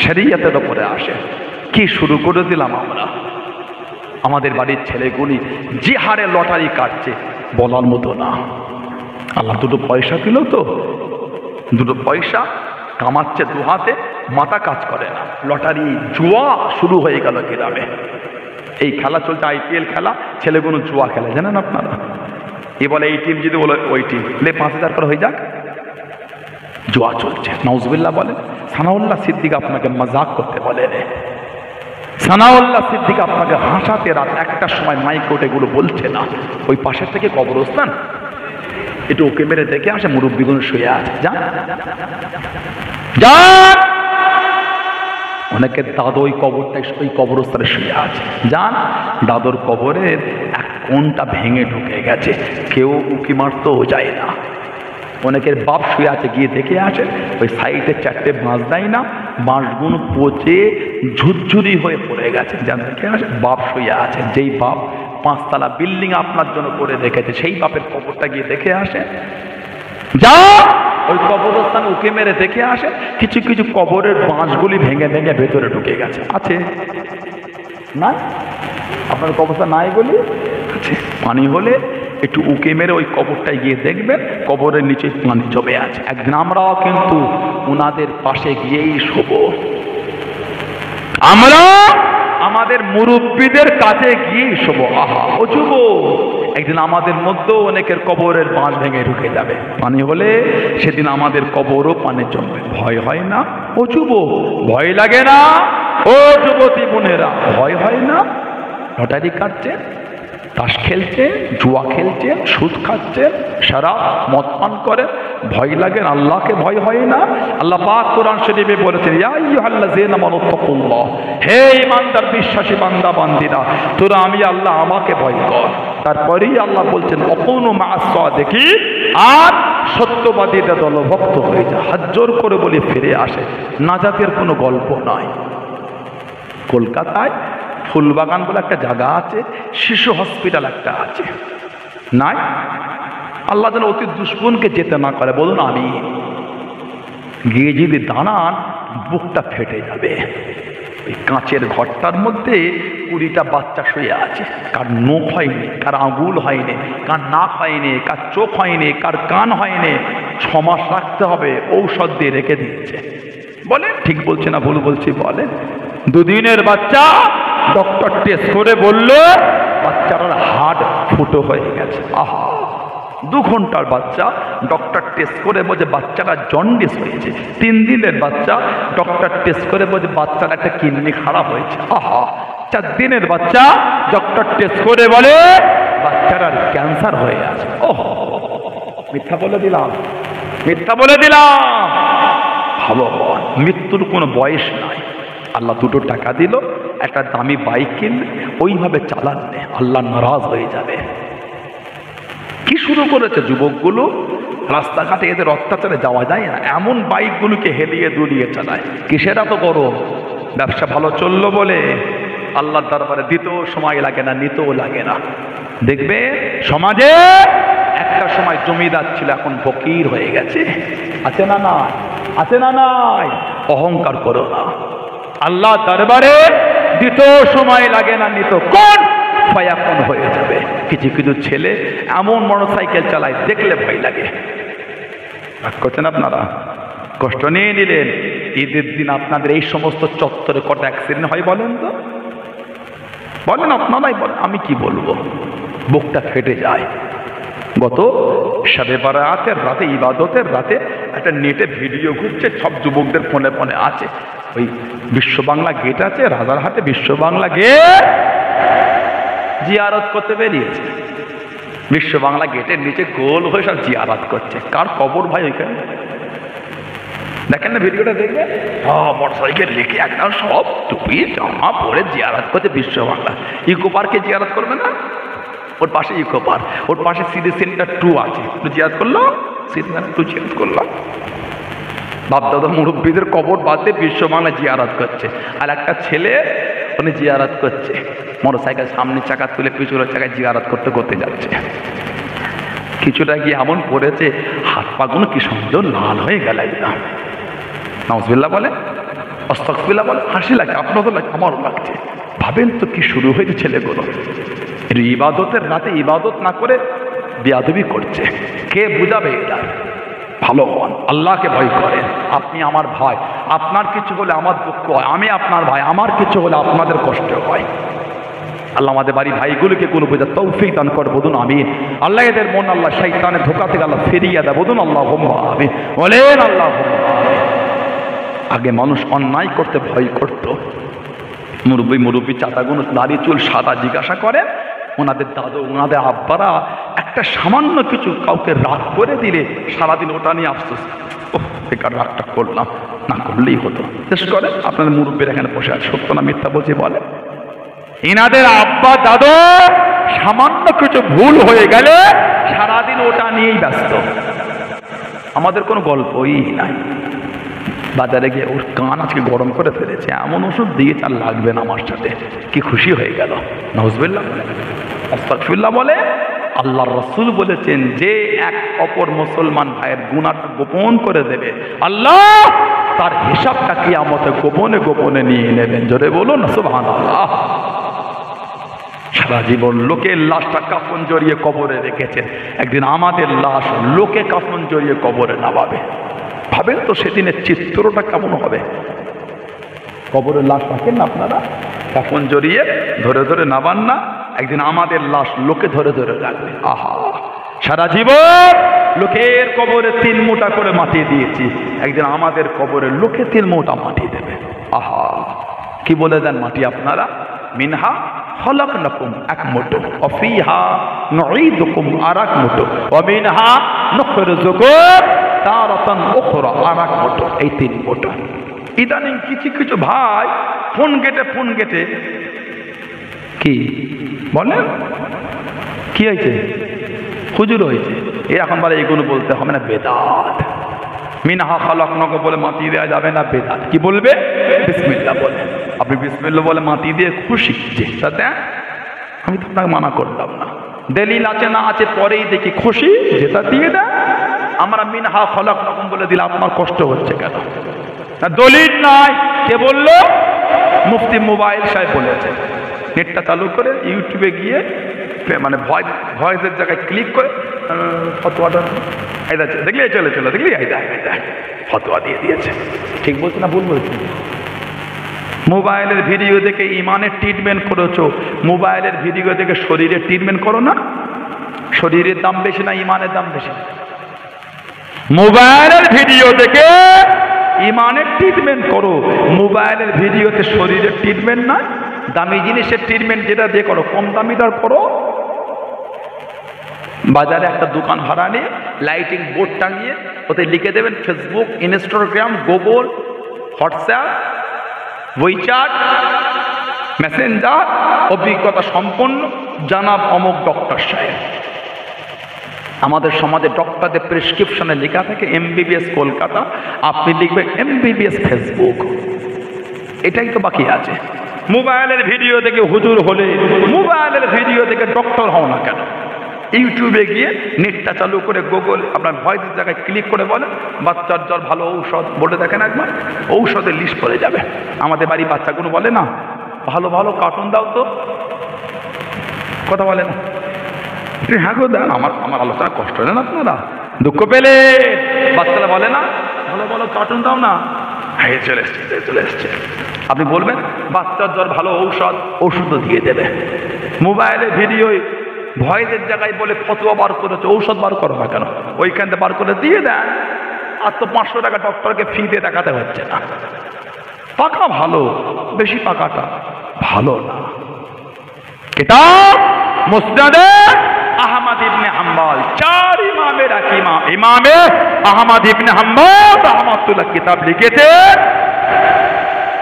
শরীয়তের উপরে আসে। কি শুরু করে দিলাম আমরা? আমাদের বাড়ির ছেলেগুলি যে হারে লটারি কাটছে বলার মতো না। আল্লাহ 2 পয়সা দিল তো, 2 পয়সা কামাচ্ছে 2 হাতে, মাথা কাজ করে না। লটারি জুয়া শুরু হয়ে গেল গ্রামে। এই খেলা চলছে, IPL খেলা, ছেলেগুলো জুয়া খেলে, জানেন আপনারা? এ বলে এই টিম যদি বলে ওই টিম, 5,000 করে হয়ে যাক, জুয়া চলছে। নাউজুবিল্লাহ বলেন। সানাউল্লাহ সিদ্দিক আপনাকে মজাক করতে বলে রে, সানাউল্লাহ সিদ্দিক আপনাকে হাসাতে রাত 1টার সময় মাইক ওঠে, এগুলো বলছে না। ওই পাশের থেকে কবরস্থান, একটু ওকে মেরে দেখে আসে, মুরব্বীগুলো শুয়ে আছে, যান যান। অনেকের দাদু ওই কবরটাই, ওই কবরস্থানে শুয়ে আছে, যান। দাদুর কবরের এক কোণটা ভেঙে ঢুকে গেছে, কেউ উকি মারতেও যায় না। অনেকের বাপ শুয়ে আছে, গিয়ে দেখে আসে, ওই সাইডে 4টে বাঁশ দেয় না, বাঁশগুলো পচে ঝুরঝুরি হয়ে পড়ে গেছে, যান দেখে আসে, বাপ শুয়ে আছে। যেই বাপ 5 তলা বিল্ডিং আপনার জন্য করে রেখেছে, সেই বাপের কবরটা গিয়ে দেখে আসে, যা ওই কবরস্থানে উকে মেরে দেখে আসে। কিছু কিছু কবরের বাঁশগুলি ভেঙে ভেঙে ভেতরে ঢুকে গেছে, আছে না? আপনার কবরটা নাই বলি আছে। পানি হলে একটু উকে মেরে ওই কবরটায় গিয়ে দেখবেন, কবরের নিচে পানি জমে আছে। একদিন আমরাও কিন্তু ওনাদের পাশে গিয়েই শোব, আমরা আমাদের মুরব্বীদের কাছে গিয়ে শোব। আহা ও যুবক, একদিন আমাদের মধ্যেও অনেকের কবরের বাঁশ ভেঙে ঢুকে যাবে, পানি হলে সেদিন আমাদের কবরও পানি জমবে। ভয় হয় না ও যুবক? ভয় লাগে না ও যুবতী বোনেরা? ভয় হয় না? লটারি কাটছেন, তাস খেলছেন, জুয়া খেলছেন, সুদ খাচ্ছেন, সারা মদ পান করেন, ভয় লাগে? আল্লাহকে ভয় হয় না? আল্লাহ পাক কোরআন শরীফে বলেছেন, ইয়া আইয়ুহাল্লাযীনা আমানু তাকুল্লাহ, হে ঈমানদার বিশ্বাসী বান্দা বান্দীরা, তোরা আমি আল্লাহ আমাকে ভয় কর। তারপরেই আল্লাহ বলছেন ওয়াকুনু মা'আস সাদিকিন, আর সত্যবাদীদের দলভুক্ত হয়ে যা। হাত জোর করে বলে ফিরে আসে, নাজাতের কোনো গল্প নয়। কলকাতায় ফুলবাগান বলে একটা জায়গা আছে, শিশু হসপিটাল একটা আছে, নাই? আল্লাহ যেন অতি দুশ্মনকে যেতে না করে। বলুন আমি গিয়ে যদি দাঁড়ান, বুকটা ফেটে যাবে। ওই কাঁচের ঘরটার মধ্যে 20টা বাচ্চা শুয়ে আছে, কার নখ হয়নি, কার আঙুল হয়নি, কার নাক হয়নি, কার চোখ হয়নি, কার কান হয়নি। 6 মাস রাখতে হবে, ঔষধ দিয়ে রেখে দিচ্ছে। বলে ঠিক বলছে না ভুল বলছি? বলে 2 দিনের বাচ্চা, ডক্টর টেস্ট করে বলল বাচ্চাটার হার্ট ফুটো হয়ে গেছে। আহা, 2 ঘন্টার বাচ্চা, ডক্টর টেস্ট করে বলছে বাচ্চাটা জন্ডিস হয়েছে। 3 দিনের বাচ্চা, ডক্টর টেস্ট করে বলছে বাচ্চার একটা কিডনি খারাপ হয়েছে। আহা, 4 দিনের বাচ্চা, ডক্টর টেস্ট করে বলে বাচ্চাটার ক্যান্সার হয়ে আছে। ওহ, মিথ্যা বলে দিলাম, মিথ্যা বলে দিলাম। ভালো, মৃত্যুর কোনো বয়স নাই। আল্লাহ 2টো টাকা দিল, একটা দামি বাইক কিনলে, ওইভাবে চালালে আল্লাহ নারাজ হয়ে যাবে। কি শুরু করেছে যুবকগুলো? রাস্তাঘাটে এদের অত্যাচারে যাওয়া যায় না, এমন বাইকগুলোকে হেলিয়ে দুলিয়ে চালায়। কিসের এত গরম? ব্যবসা ভালো চললো বলে আল্লাহর দরবারে দিতেও সময় লাগে না, নিতেও লাগে না। দেখবে সমাজে একটা সময় জমিদার ছিল, এখন ফকির হয়ে গেছে। আছে না নাই? আছে না নাই? অহংকার করো না। আল্লাহ দরবারে দিতেও সময় লাগে না, নিত কোন ফায়াকুন হয়ে যাবে। কিছু কিছু ছেলে এমন মোটরসাইকেল চালায় দেখলে ভয় লাগে। রাগ করছেন আপনারা? কষ্ট নিয়ে নিলেন। ঈদের দিন আপনাদের এই সমস্ত চত্বরে কটা অ্যাক্সিডেন্ট হয় বলেন তো? বলেন, আপনারাই বলেন, আমি কি বলবো, বুকটা ফেটে যায়। গত শবে বারাতের রাতে, ইবাদতের রাতে একটা নেটে ভিডিও ঘুরছে, সব যুবকদের ফোনে ফোনে আছে। ওই বিশ্ব বাংলা গেট আছে রাজারহাটে, বিশ্ব বাংলা গেট জিয়ারত করতে বেরিয়েছে। বিশ্ব বাংলা গেটের নিচে গোল হয়ে সব জিয়ারত করছে। কার কবর ভাই ওইখানে? দেখেন না ভিডিওটা, দেখবে মোটরসাইকেল রেখে একদম সব টুপি জামা পরে জিয়ারত করছে বিশ্ব বাংলা। ইকো পার্কে জিয়ারত করবে না? ওর পাশে ইকো পার্ক, ওর পাশে সিটি সেন্টার 2 আছে, জিয়ারত করলাম, সিটি সেন্টার 2 জিয়ারত করলাম। বাপদাদা মুরব্বীদের কবর বাদে বিশ্ব বাংলা জিয়ারত করছে। আর একটা ছেলে উনি জিয়ারত করছে, মোটরসাইকেল সামনে চাকা তুলে পিছনের চাকায় জিয়ারত করতে করতে যাচ্ছে। কিছুটা গিয়ে এমন পড়েছে, হাত পাগুলো কি সুন্দর লাল হয়ে গেল একদম। নাউজুবিল্লাহ বলে, আস্তাগফিরুল্লাহ বলে, হাসি লাগে, আপনারও লাগে, আমারও লাগছে। ভাবেন তো কি শুরু হয়েছে ছেলেগুলো। ইবাদতের রাতে ইবাদত না করে বেয়াদবি করছে। কে বুঝাবে এটা? ভালো হন, আল্লাহকে ভয় করেন। আপনি আমার ভাই, আপনার কিছু হলে আমার দুঃখ হয়, আমি আপনার ভাই, আমার কিছু হলে আপনাদের কষ্ট হয়। আল্লাহ আমাদের বাড়ি ভাইগুলোকে কোনো বোঝা তৌফিক দান করে, বলুন আমিন। আল্লাহ এদের মন আল্লাহ শয়তানের ধোঁকা থেকে আল্লাহ ফিরিয়ে দেয়, বলুন আল্লাহুম্মা আমিন, বলেন আল্লাহুম্মা আমিন। আগে মানুষ অন্যায় করতে ভয় করত। মুরব্বী চাচাগুলো দাড়ি চুল সাদা জিজ্ঞাসা করে, ওনাদের দাদু ওনাদের আব্বারা একটা সামান্য কিছু কাউকে রাগ করে দিলে সারাদিন ওটা নিয়ে আফসোস, ও বেকার রাগটা করলাম, না করলেই হতো। শেষ করে আপনাদের মুরব্বীর এখানে বসে আছে, সত্য না মিথ্যা বলছি বলে। এনাদের আব্বা দাদু সামান্য কিছু ভুল হয়ে গেলে সারাদিন ওটা নিয়েই ব্যস্ত। আমাদের কোনো গল্পই নাই। বাজারে গিয়ে ওর কান আজকে গরম করে ফেলেছে, এমন ওষুধ দিয়ে তার লাগবে না আমার সাথে, কি খুশি হয়ে গেল। নাউজুবিল্লাহ বলে, আস্তাগফিরুল্লাহ বলে। আল্লাহর রাসূল বলেছেন, যে এক অপর মুসলমান ভাইয়ের গুনাহটা গোপন করে দেবে, আল্লাহ তার হিসাবটা কিয়ামতে গোপনে গোপনে নিয়ে নেবেন। জোরে বলুন সুবহানাল্লাহ। সারা জীবন লোকের লাশটা কাফন জড়িয়ে কবরে রেখেছেন, একদিন আমাদের লাশ লোকে কাফন জড়িয়ে কবরে নামাবে। ভাবেন তো সেদিনের চিত্রটা কেমন হবে। কবরের লাশ রাখেন না আপনারা, কাফন জড়িয়ে ধরে ধরে নামান না, একদিন আমাদের লাশ লোকে ধরে ধরে রাখবে। আহা, সারা জীবন লোকের কবরে 3 মুঠা করে মাটি দিয়েছি, একদিন আমাদের কবরে লোকে 3 মুঠা মাটি দেবে। আহা, কি বলে দেন মাটি আপনারা? মিনহা খলাকনাকুম, 1 মুঠো, অফিহা নুঈদুকুম, আর 1 মুঠো, ওয়ামিনহা নুখরিজুকুম তারাতান উখরা, আর 1 মুঠো। এই 3 মুঠো। ইদানিং কিছু কিছু ভাই ফোন গেটে কি বলেন, কি হয়েছে? হুজুর হয়েছে, এখন বলে এগুলো বলতে হবে না, বেদাত। মিনহা খালাকনাকুম বলে মাটি দেওয়া যাবে না, বেদাত। কি বলবে? বিসমিল্লাহ বলে। আপনি বিসমিল্লাহ বলে মাটি দিয়ে খুশি, যেটাতে আমি তো আপনাকে মানা করলাম না। দলিল আছে না আছে পরেই দেখি, খুশি যেটা দিয়ে দেয়। আমরা মিনহা খালাকনাকুম বলে দিলে আপনার কষ্ট হচ্ছে কেন? দলিল নাই, কে বললো? মুফতি মোবাইল সাহেব বলেছে। নেটটা চালু করে ইউটিউবে গিয়ে মানে ভয়েসের জায়গায় ক্লিক করে ফতোয়াটা দেখলে চলে দেখলি ফতোয়া দিয়ে দিয়েছে। ঠিক বলছি না ভুল বলছি? মোবাইলের ভিডিও দেখে ইমানের ট্রিটমেন্ট করেছো, মোবাইলের ভিডিও দেখে শরীরের ট্রিটমেন্ট করো না। শরীরের দাম বেশি না ইমানের দাম বেশি? মোবাইলের ভিডিও দেখে ইমানের ট্রিটমেন্ট করো, মোবাইলের ভিডিওতে শরীরের ট্রিটমেন্ট না। দামি জিনিসের ট্রিটমেন্ট যেটা দিয়ে করো, কম দামি দার করো। বাজারে একটা দোকান ভাড়া নিয়ে লাইটিং বোর্ড টাঙিয়ে ওতে লিখে দেবেন Facebook, Instagram, Google, WhatsApp, WeChat, Messenger, অভিজ্ঞতা সম্পন্ন জানাব অমুক ডক্টর সাহেব। আমাদের সমাজে ডক্টরদের প্রেসক্রিপশনে লেখা থাকে MBBS কলকাতা, আপনি লিখবেন MBBS ফেসবুক। এটাই তো বাকি আছে। মোবাইলের ভিডিও দেখে হুজুর হলে, মোবাইলের ভিডিও দেখে ডক্টর হও না কেন? ইউটিউবে গিয়ে নেটটা চালু করে গুগল আপনার ভয়েসের জায়গায় ক্লিক করে বলেন বাচ্চার জ্বর ভালো ঔষধ বলে দেখেন একবার, ঔষধের লিস্ট পড়ে যাবে। আমাদের বাড়ির বাচ্চাগুলো বলে না, ভালো ভালো কার্টুন দাও তো, কথা বলে না, হ্যাঁ গো দেন, আমার আমার আলোচনা কষ্ট হয় না আপনারা? দুঃখ পেলে বাচ্চারা বলে না, বলো বলো কার্টুন দাও না, হ্যাঁ চলে এসছে চলে এসছে। আপনি বলবেন বাচ্চার জ্বর ভালো ঔষধ, ওষুধও দিয়ে দেবে। মোবাইলে ভিডিও ভয়ের জায়গায় বলে ফতোয়া বার করেছে, ঔষধ বার করো না কেন, ওইখান থেকে বার করে দিয়ে দেন। আর তো 500 টাকা ডক্টরকে ফি দিয়ে দেখাতে হচ্ছে না। পাকা ভালো, বেশি পাকাটা ভালো না। কিতাব মুসনাদে আহমদ ইবনে হাম্বল, 4 ইমামের এক ইমামে আহমদ ইবনে হাম্বল রাহমাতুল্লাহ কিতাব লিখেছে,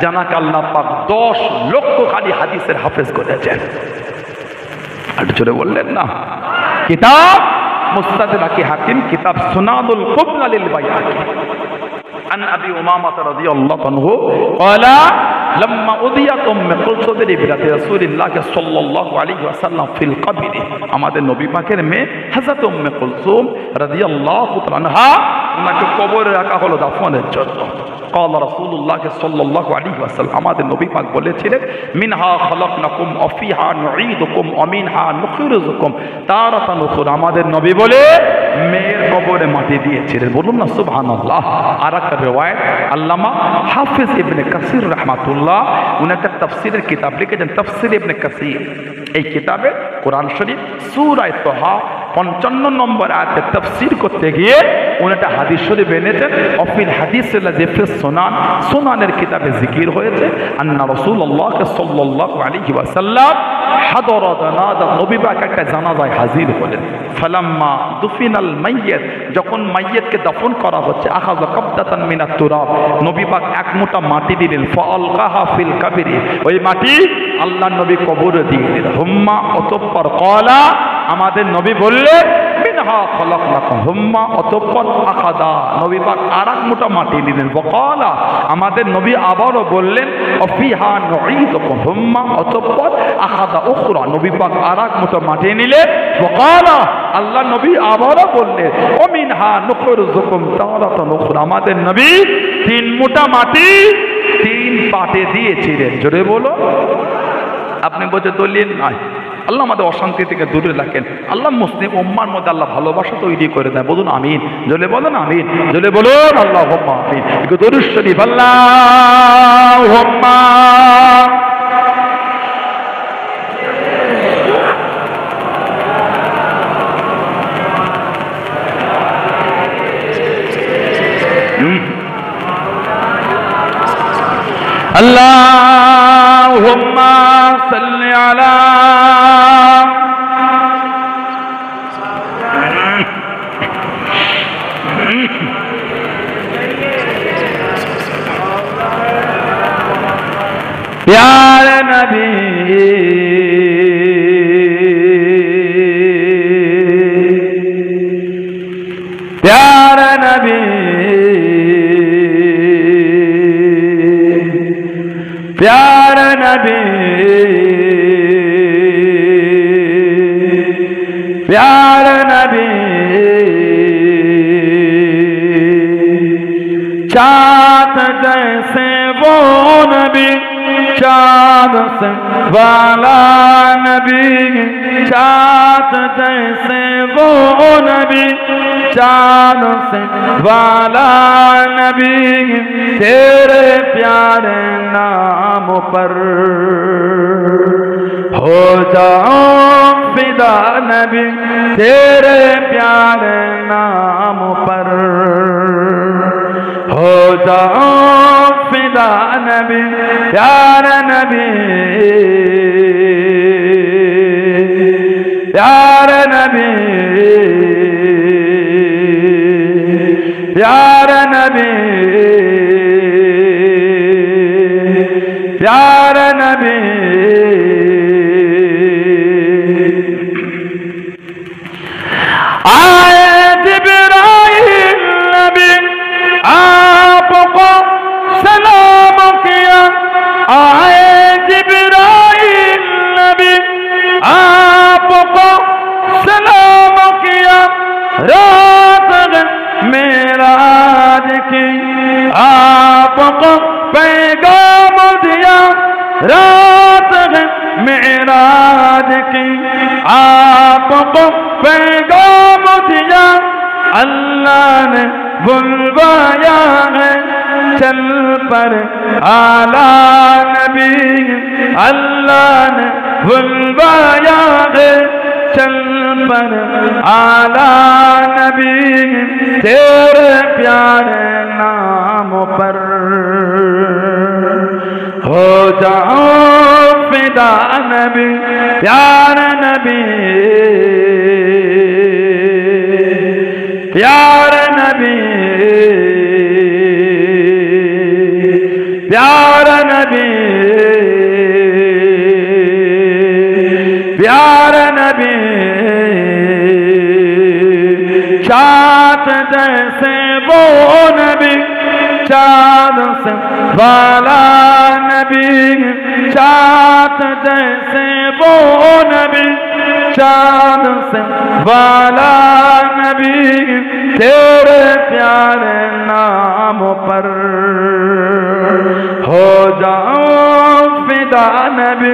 জানাকে আল্লাহ পাক 10 লক্ষ খালি হাদিসের হাফেজ করেছেন। আর জোরে বললেন না। কিতাব মুস্তাদরাক হাকিম, কিতাব সুনানুল কুবরা লিল বাইহাকি। عن أبي أمامة رضي الله عنه قال لما أضيت أم كلثوم بنت رسول الله صلى الله عليه وسلم في القبر, আমাদের নবী পাকের মেয়ে হযরত উম্মে কুলসুম রাদিয়াল্লাহু তাআলা আনহা, ওনাকে কবরে রাখা হলো দাফনের জন্য। قال رسول الله صلى الله عليه وسلم, আমাদের নবী পাক বলেছিলেন, মিনহা খলাকনাকুম ওয়া ফিহা নুঈদুকুম ওয়া মিনহা নুখরিজুকুম তারাতান উখরা। আমাদের নবী বলে মেয়ের কবরে মাটি দিয়েছিলেন, বলুন না সুবহানাল্লাহ। আর একটা রিওয়ায়াত আল্লামা হাফিজ ইবনে কাসির রাহমাতুল্লাহ, উনি একটা তাফসীরের কিতাব লিখেছেন, তাফসীর ইবনে কাসির। এই কিতাবে কোরআন শরীফ সূরা তাহা 55 নম্বর আয়াতে তাফসীর করতে গিয়ে উনি একটা হাদিস শরীফ এনেছেন। অফিল হাদিসিল্লাযী ফিস সুনান, সুনানের কিতাবে জিকির হয়েছে, আন্না রাসূলুল্লাহ সাল্লাল্লাহু আলাইহি ওয়াসাল্লাম হাদরা জানাজা, নবী পাক একটা জানাজায় হাজির হলেন। ফালাম্মা দুফিনাল মাইয়িত, যখন মাইয়িতকে দাফন করা হচ্ছে, আখাযা কাবদাতান মিনাত তুরাব, নবী পাক এক মুঠা মাটি দিলেন, ফাআলকাহা ফিল কাবরি, ওই মাটি আল্লাহর নবী কবরে দিয়ে দিলেন। হুম্মা অতঃপর ক্বালা, আমাদের নবী বললেন, মিনহা খলাকনাকুম, হুম্মা অতঃপর আখাযা, নবী পাক আরেক মুঠা মাটি দিলেন। ওয়াকালা, আমাদের নবী আবারও বললেন, অফিহা নুঈদুকুম, হুম্মা অতঃপর আখাযা উখরা, নবী পাক আরেক মুঠা মাটি নিলেন। ওয়াকালা, আল্লাহ নবী আবারও বললেন, ও মিনহা নুখরিজুকুম তারাতান উখরা, আমাদের নবী 3 মুঠা মাটি 3 পাটে দিয়েছিলেন। জোরে বলো। আপনি বলছে দলিল নাই, আল্লাহ আমাদের অশান্তি থেকে দূরে রাখেন, আল্লাহ মুসলিম উম্মার মধ্যে আল্লাহ ভালোবাসা তৈরি করে দেয়। বলুন আমিন, জলে বলুন আমিন, জলে বলুন আল্লাহুম্মা আমিন। একটু দরুদ শরীফ আল্লাহুম্মা। আল্লাহুম্মা সাল্লি আলা प्यारे नबी, प्यारे नबी, प्यारे नबी, प्यारे नबी, चाँद जैसे वो नबी, चाँद से वाला नबी, चाँद जैसे वो नबी, चाँद से वाला नबी, तेरे प्यारे नाम पर हो जाऊं फिदा नबी, तेरे प्यारे नाम पर हो जाऊं फिदा नबी, प्यारे नबी, प्यारे नबी, प्यारे नबी, प्यारे नबी। आए जिब्राइल नबी आपको सलाम किया, आए जिब्राइल नबी आपको सलाम किया, रात मेराज की आपको पैगाम दिया, रात मेराज की आपको पैगाम दिया अल्लाह ने बुलवाया है चल पर आला नबी अल्लाह ने बुलवाया है चल पर आला नबी तेरे प्यारे नाम पर हो जाओ फिदा नबी प्यारे नबी प्यारे नबी प्यारे नबी प्यारे नबी चाँद जैसे वो नबी चाँद से वाला नबी चाँद जैसे वो नबी चाँद से वाला नबी तेरे प्यारे नाम पर हो जाओ फिदा नबी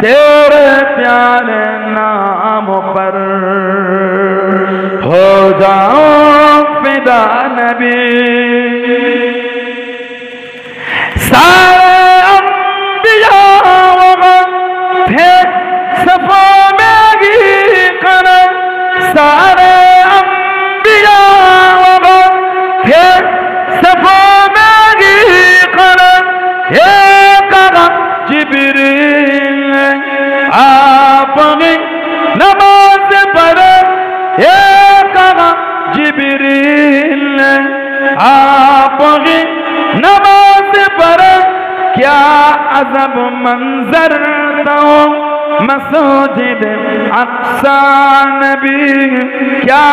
तेरे प्यारे नाम पर हो जाओ फिदा नबी सारे अंबिया थे सफा में गी कर सारे अंबिया थे सफा में गी कर ये कहा जिब्रील आप नमाज पढ़ ये कहा जिब्रील आप नमाज पर क्या अजब मंजर तो मस्जिद अक्सा नबी क्या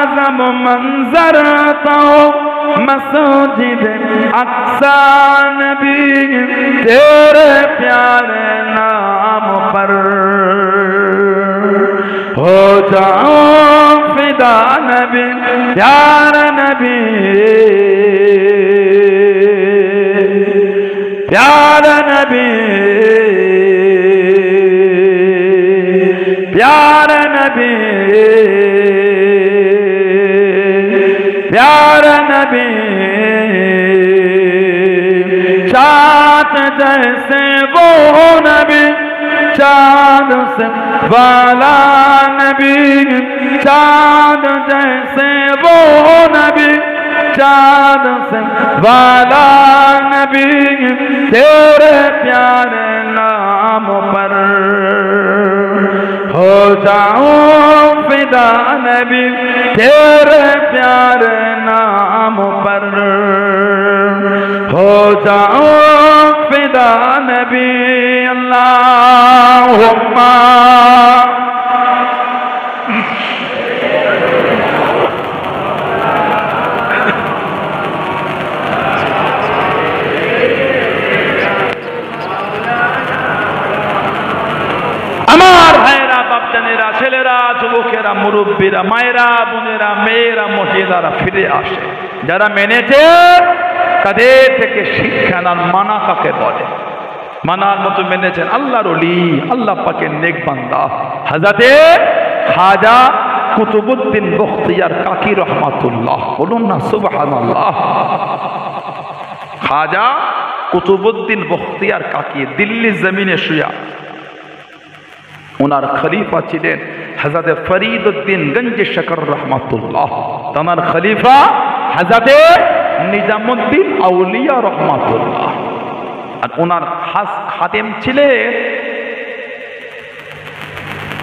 अजब मंजर तो मस्जिद अक्सा नबी तेरे प्यारे नाम पर हो जाओ फिदा नबी प्यारे नबी प्यारे नबी प्यारे नबी प्यारे नबी चाँद जैसे वो नबी चाँद से वाला नबी चाँद जैसे वो नबी चाँद से वाला नबी तेरे प्यारे नाम पर हो जाओ फिदा नबी तेरे प्यारे नाम पर हो जाओ फिदा नबी अल्लाहुम्मा আমার ভাইরা বাপজানেরা ছেলেরা যুবকেরা মুরব্বীরা মায়েরা বোনেরা মেয়েরা মহিলারা ফিরে আসে যারা মেনেছে তাদের থেকে শিক্ষা নেন মানা কাকে বলে মানার মতো মেনেছেন আল্লাহর ওলি আল্লাহ পাকের নেক বান্দা হযরতে খাজা কুতুবউদ্দিন বখতিয়ার কাকি রহমাতুল্লাহ বলুন না সুবহানাল্লাহ খাজা কুতুবউদ্দিন বখতিয়ার কাকি দিল্লি জমিনে শুয়া ওনার খলিফা ছিলেন হযরতে ফরিদউদ্দিন গঞ্জ শকর রহমাতুল্লাহ তার খলিফা হযরতে নিজামউদ্দিন আউলিয়া রহমাতুল্লাহ আর ওনার খাস খাদেম ছিলেন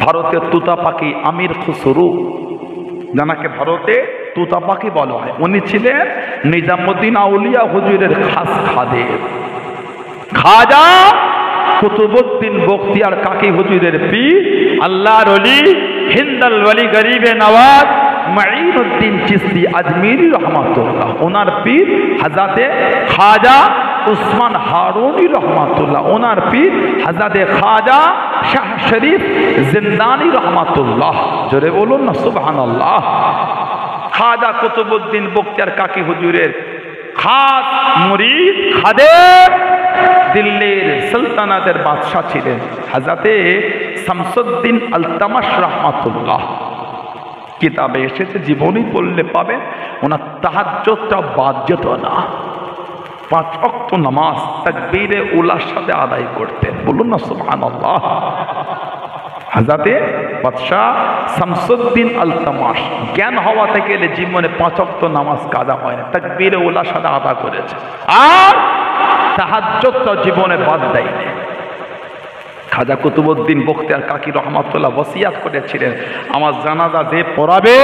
ভারতের তুতা পাখি আমির খুসরু যাকে ভারতে তুতা পাখি বলা হয় উনি ছিলেন নিজামউদ্দিন আউলিয়া হুজুরের খাস খাদেম খাজা কুতুবউদ্দিন বখতিয়ার কাকি হুজুরের পীর আল্লাহর ওলি হিন্দাল ওলি গরিবে নওয়াজ মাঈনুদ্দিন চিশতি আজমিরি রহমাতুল্লাহ ওনার পীর হযরতে খাজা উসমান হারুনি রহমাতুল্লাহ ওনার পীর হযরতে খাজা শাহ শরীফ জিন্দানি রহমাতুল্লাহ জোরে বলুন না সুবহানাল্লাহ খাজা কুতুবউদ্দিন বখতিয়ার কাকি হুজুরের খাস মুরিদ খাদেম দিল্লির সুলতানাতের বাদশাহ ছিলেন হযরতে শামসুদ্দিন আলতামাশ রাহমাতুল্লাহ কিতাবে এসেছে, জীবনী পড়লে পাবেন, ওনার তাহাজ্জুদটা বাদ যেত না। 5 ওয়াক্ত নামাজ তাকবীরে উলার সাথে আদায় করতেন। বলুন না সুবহানাল্লাহ। হযরতে বাদশাহ শামসুদ্দিন আলতামাশ জ্ঞান হওয়াতে গেলে জীবনে 5 ওয়াক্ত নামাজ কাজা হয় না, তাকবীরে উলার সাথে আদায় করেছে, আর তাহাজ্জুদটা জীবনে বাদ দেয়নি। খাজা কুতুবউদ্দিন বখতিয়ার কাকি রহমাতুল্লাহ ওসিয়াত করেছিলেন, আমার জানাজা যে পড়াবে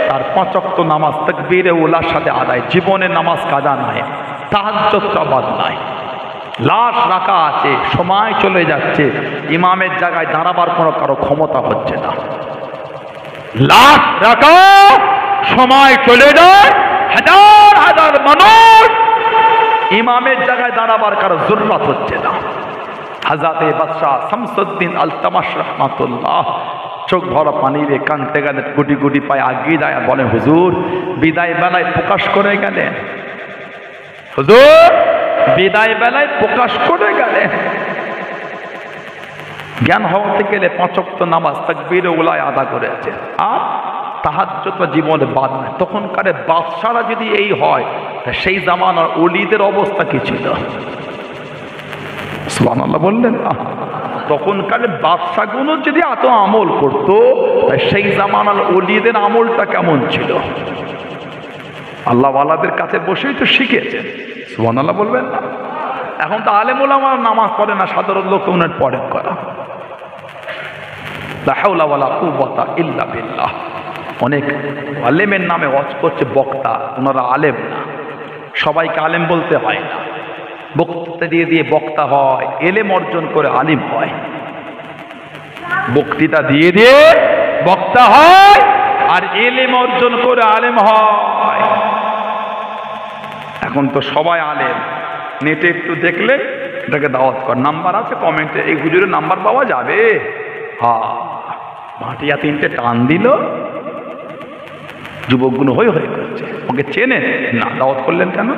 তার 5 ওয়াক্ত নামাজ তাকবীরে উলার সাথে আদায়, জীবনে নামাজ কাজা নাই, তাহাজ্জুদটা বাদ নাই। লাশ রাখা আছে, সময় চলে যাচ্ছে, ইমামের জায়গায় দাঁড়াবার কোনো কারো ক্ষমতা হচ্ছে না। লাশ রাখা, সময় চলে যায়, হাজার হাজার মানুষ, ইমামের জায়গায় দাঁড়াবার কারো জরুরত হচ্ছে না। হযরতে বাদশাহ শামসুদ্দিন আলতামাশ রাহমাতুল্লাহ চোখ ভরা পানিরে কাঁদতে কাঁদতে গুটি গুটি পায়ে আগিয়ে যায়, বলে হুজুর বিদায় বেলায় প্রকাশ করে গেলেন, হুজুর বিদায় বেলায় প্রকাশ করে গেলেন। জ্ঞান হওয়াতে গেলে 5 ওয়াক্ত নামাজ তাকবীরে উলায় আদা করেছে, আর তাহাজ্জুদ জীবনে বাদ নাই। তখনকার বাদশারা যদি এই হয়, সেই জামানার ওলিদের অবস্থা কি ছিল? সুবহানাল্লাহ বললেন না? তখনকার বাদশাগুলো যদি এত আমল করত, সেই জামানার ওলিদের আমলটা কেমন ছিল? আল্লাহওয়ালাদের কাছে বসেই তো শিখেছেন। সুবহানাল্লাহ বলবেন না? এখন তো আলেম ওলামা নামাজ পড়ে না, সাধারণ লোক উনার পড়ে করা। লা হাওলা ওয়ালা কুওয়াতা ইল্লা বিল্লাহ। অনেক আলেমের নামে ওয়াজ করছে বক্তা, ওনারা আলেম না। সবাইকে আলেম বলতে হয় না, বক্তৃতা দিয়ে দিয়ে বক্তা হয়, এলেম অর্জন করে আলিম হয়। বক্তৃতা দিয়ে দিয়ে বক্তা হয়, আর এলেম অর্জন করে আলেম হয়। এখন তো সবাই আলেম, নেটে একটু দেখলে এটাকে দাওয়াত কর, নাম্বার আছে কমেন্টে, এই হুজুরের নাম্বার পাওয়া যাবে। হ্যাঁ, মাটিয়া 3টে টান দিল, যুবকগুলো হয়ে হয়ে করছে, ওকে চেনেন না, দাওয়াত করলেন কেন?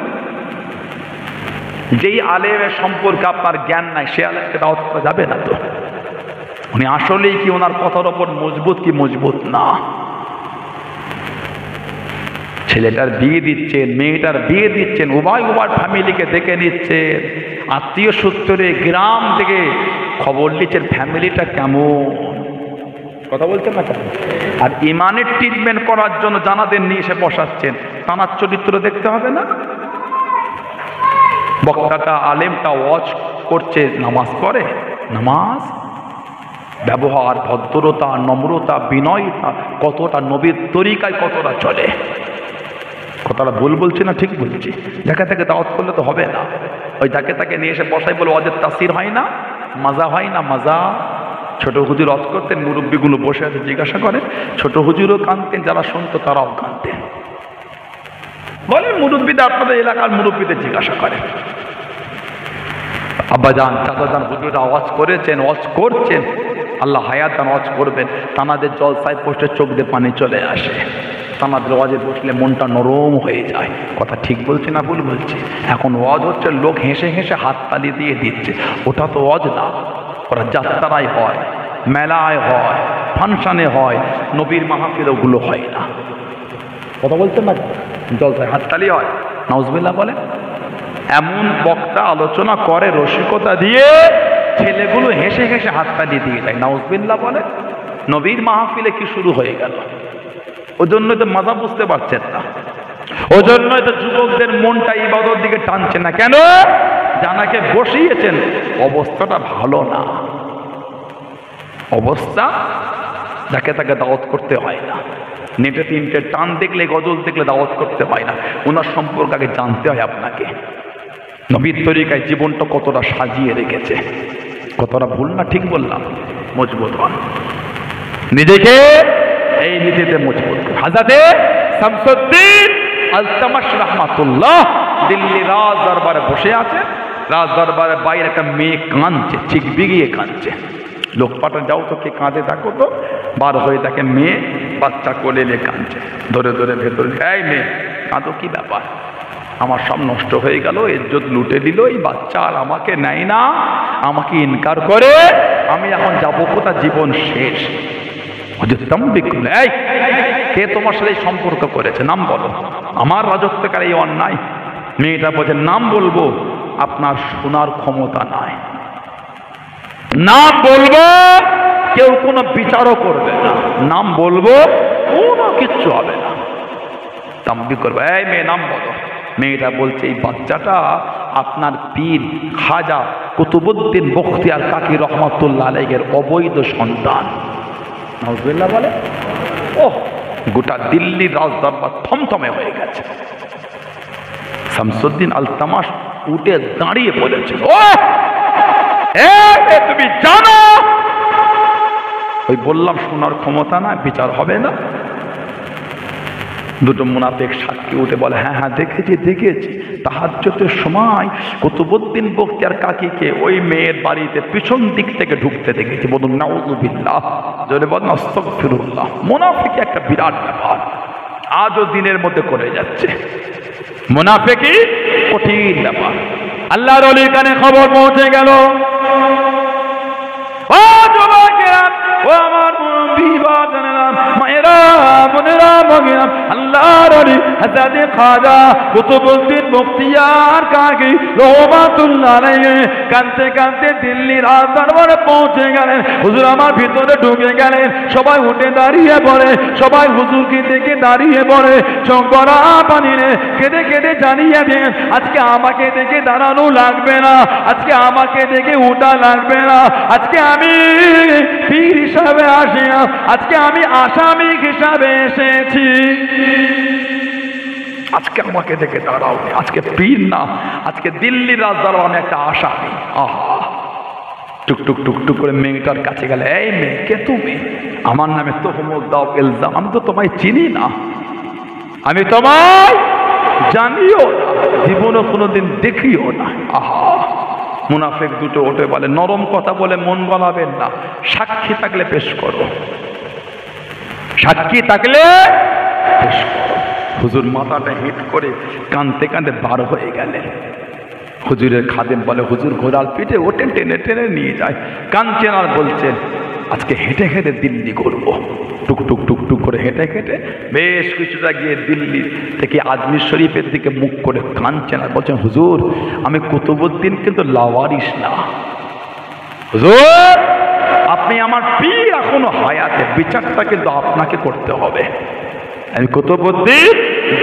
যেই আলেমের সম্পর্কে আপনার জ্ঞান নাই, সে আলেমকে দাওয়াত করা যাবে না। তো উনি আসলেই কি ওনার কথার ওপর মজবুত কি মজবুত না? ছেলেটার বিয়ে দিচ্ছেন, মেয়েটার বিয়ে দিচ্ছেন, উভয় ফ্যামিলিকে দেখে নিচ্ছেন, আত্মীয় সূত্রে গ্রাম থেকে খবর নিচ্ছেন ফ্যামিলিটা কেমন, কথা বলছেন না কেন? আর ইমানের ট্রিটমেন্ট করার জন্য জানাদের নিয়ে এসে বসাচ্ছেন, তানার চরিত্র দেখতে হবে না? বক্তাটা আলেমটা ওয়াজ করছে, নামাজ পড়ে, নামাজ ব্যবহার, ভদ্রতা, নম্রতা, বিনয়তা কতটা নবীর তরিকায় কতটা চলে। কথাটা ভুল বলছি না ঠিক বলছি? যাকে তাকে দাওয়াত করলে তো হবে না। ওই যাকে তাকে নিয়ে এসে বসাই বলে ওদের তাসির হয় না, মাজা হয় না, মাজা। ছোট হুজুর ওয়াজ করতেন, মুরব্বীগুলো বসে আছে জিজ্ঞাসা করে, ছোট হুজুরও কাঁদতেন, যারা শুনতো তারাও কাঁদতেন। বলে মুরব্বীদের, আপনাদের এলাকার মুরব্বীদের জিজ্ঞাসা করে, আব্বাজান চাচাজান হুজুরা ওয়াজ করেছেন, ওয়াজ করছেন, আল্লাহ হায়াত দান, ওয়াজ করবেন, তানাদের জলসায় পোস্টে চোখ দিয়ে পানি চলে আসে, তানাদের ওয়াজে বসলে মনটা নরম হয়ে যায়। কথা ঠিক বলছি না ভুল বলছি? এখন ওয়াজ হচ্ছে, লোক হেসে হেসে হাততালি দিয়ে দিচ্ছে, ওটা তো ওয়াজ না। ওরা যাত্রায় হয়, মেলায় হয়, ফাংশনে হয়, নবীর মাহফিল ওগুলো হয় না। কথা বলছেন না? জলসায় হাততালি হয়, নাউজুবিল্লাহ বলে। এমন বক্তা আলোচনা করে রসিকতা দিয়ে, ছেলেগুলো হেসে হেসে হাততালি দিয়ে দেয়, নাউজুবিল্লাহ বলে। নবীর মাহফিলে কি শুরু হয়ে গেল? ওজন্যই তো মজা বুঝতে পারছেন না, ওজন্যই তো যুবকদের মনটা ইবাদতের দিকে টানছে না। কেন? জানাকে বসিয়েছেন, অবস্থাটা ভালো না। অবস্থা যাকে তাকে দাওয়াত করতে হয় না। নেটে 3টে টান দেখলে, গজল দেখলে দাওয়াত করতে হয় না। ওনার সম্পর্কে আগে জানতে হয় আপনাকে, নবীর তরিকায় জীবনটা কতটা সাজিয়ে রেখেছে। কতটা ভুল না ঠিক বললাম? মজবুত হন, নিজেকে এই নীতিতে মজবুত। হযরতে শামসুদ্দিন আলতামাশ রাহমাতুল্লাহ দিল্লি রাজ দরবারে বসে আছে, রাজ দরবারের বাইরে একটা মেয়ে কাঁদছে, ঠিক বিগিয়ে কাঁদছে। লোক পাঠা যাও তো, কে কাঁদে থাকো তো, বার হয়ে তাকে মেয়ে বাচ্চা কোলে নিয়ে কাঁদছে, ধরে ধরে ভেতরে, এই মেয়ে কাঁদো, কি ব্যাপার? আমার সব নষ্ট হয়ে গেল, ইজ্জত লুটে দিল এই বাচ্চা, আর আমাকে নেয় না, আমাকে ইনকার করে, আমি এখন যাবো কোথা, জীবন শেষ। হুজুর তাম্বিক করলেন, এই কে তোমার সাথে সম্পর্ক করেছে, নাম বলো, আমার রাজত্বকার এই অন্যায়। মেয়েটা বলছে নাম বলবো, আপনার শোনার ক্ষমতা নাই, নাম বলবো কেউ কোনো বিচারও করবে না, নাম বলবো কোনো কিচ্ছু হবে না। তাম্বিক করবো, এই মেয়ে নাম বলো। মেয়েটা বলছে এই বাচ্চাটা আপনার পীর খাজা কুতুবউদ্দিন বখতিয়ার কাকি রহমাতুল্লাহ আলাইহির অবৈধ সন্তান। নাউজুবিল্লাহ বলে। ওহ, গোটা দিল্লির রাজদরবার থমথমে হয়ে গেছে। শামসুদ্দিন আলতামাশ উঠে দাঁড়িয়ে বলেছিল, ও তুমি জানো, ওই বললাম শোনার ক্ষমতা না, বিচার হবে না। দুটো মুনাফিক সাক্ষী উঠে বলে, হ্যাঁ হ্যাঁ দেখেছি তাহাজ্জুদের সময় কুতুবউদ্দিন বখতিয়ার কাকিকে ওই মেয়ের বাড়িতে পিছন দিক থেকে ঢুকতে দেখেছি। বলুন নাউযুবিল্লাহ, জোরে বলুন আস্তাগফিরুল্লাহ। মুনাফিকি একটা বিরাট ব্যাপার, আজও দিনের মধ্যে করে যাচ্ছে। মুনাফিকি কঠিন ব্যাপার। আল্লাহর ওলির কানে খবর পৌঁছে গেল, ও যুবকেরা, ও আমার মুরব্বি বাজানেরা, মায়েরা, বোনেরা, ভগিরা, আল্লাহর ওলি হযরত খাজা কুতুবউদ্দিন বখতিয়ার কাকি রহমাতুল্লাহ আলাইহি কাঁদতে কাঁদতে দিল্লির রাজদরবারে পৌঁছে গেলেন। হুজুর আমার ভিতরে ঢুকে গেলেন। সবাই উঠে দাঁড়িয়ে পড়ে, সবাই হুজুরকে দেখে দাঁড়িয়ে পড়ে, চোখ ভরা পানি রে কেঁদে কেঁদে জানিয়ে দেন, আজকে আমাকে দেখে দাঁড়ানো লাগবে না, আজকে আমাকে দেখে উঠা লাগবে না, আজকে আমি পীর হিসাবে আসি না, আজকে আমি আসামি হিসাবে এসেছি, আজকে আমাকে দেখে দাঁড়াও, আজকে পীর না, আজকে দিল্লির রাজদরবারে আমি একটা আসামি। আহা, টুকটুক টুকটুক করে মেয়েটার কাছে গেলে, এই মেয়ে কে তুমি? আমার নামে তোহমত দাও, ইলজাম, আমি তো তোমায় চিনি না, আমি তোমায় জানিও না, জীবনও কোনোদিন দেখিও না। আহা, মুনাফিক দুটো ওঠে বলে, নরম কথা বলে মন গলাবেন না, সাক্ষী থাকলে পেশ করো, সাক্ষী থাকলে পেশ করো। হুজুর মাথাটা হিট করে কাঁদতে কাঁদতে বার হয়ে গেলেন। হুজুরের খাদেম বলে, হুজুর ঘোড়ার পিঠে ওঠেন, টেনে টেনে নিয়ে যায়। কাঁদছেন আর বলছেন, আজকে হেঁটে হেঁটে দিল্লি ঘুরবো। টুকটুক টুকটুক করে হেঁটে হেঁটে বেশ কিছুটা গিয়ে দিল্লি থেকে আজমির শরীফের দিকে মুখ করে কাঁদছেন আর বলছেন, হুজুর আমি কুতুবউদ্দিন কিন্তু লাওয়ারিস না, হুজুর আপনি আমার পীর এখনো হায়াতে, বিচারটা কিন্তু আপনাকে করতে হবে। আমি কুতুবউদ্দিন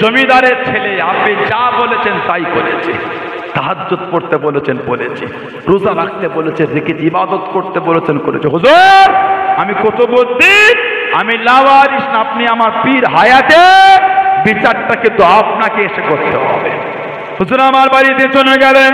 জমিদারের ছেলে, আপনি যা বলেছেন তাই করেছি, তাহাজ্জুদ পড়তে বলেছেন পড়েছি, রোজা রাখতে বলেছেন রেখেছি, ইবাদত করতে বলেছেন করেছি। হুজুর আমি কুতুবউদ্দিন, আমি লাওয়ারিস না, আপনি আমার পীর হায়াতে, বিচারটা কিন্তু আপনাকে এসে করতে হবে। হুজুর আমার বাড়িতে চলে গেলেন।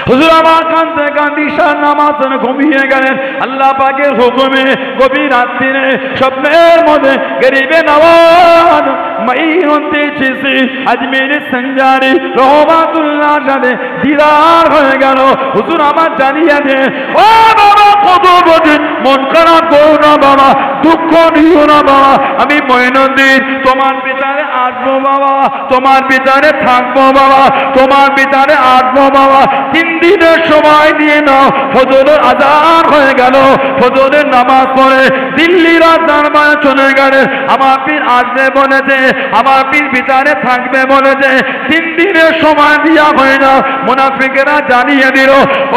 হুজুর আমার কাঁদতে কাঁদতে ঈশার নামাজ ঘুমিয়ে গেলেন। আল্লাহ পাকের হুকুমে গভীর রাত্রিরে স্বপ্নের মধ্যে গরিবে নওয়াজ মাইনতেছি আজমির সঞ্জারি রহমাতুল্লাহ সাথে দিদার হয়ে গেল। হুজুর আমার জানিয়ে দে, ও বাবা কুতুবউদ্দিন মন খারাপ করো না বাবা, দুঃখ নিও না বাবা, আমি মঈনুদ্দিন তোমার বিচারে আসবো বাবা, তোমার বিচারে থাকবো বাবা, তোমার বিচারে আসবো বাবা। 3 দিনের সময় নিয়ে নাও। ফজরের আযান হয়ে গেল, ফজরের নামাজ পড়ে দিল্লির রাজদরবারে চলে গেলেন। আমার পীর আসবে বলেছে, আমার পীর বিচারে থাকবে বলেছে, 3 দিনের সময় দিয়া হয়ে যাও। মুনাফিকেরা জানিয়ে দিল,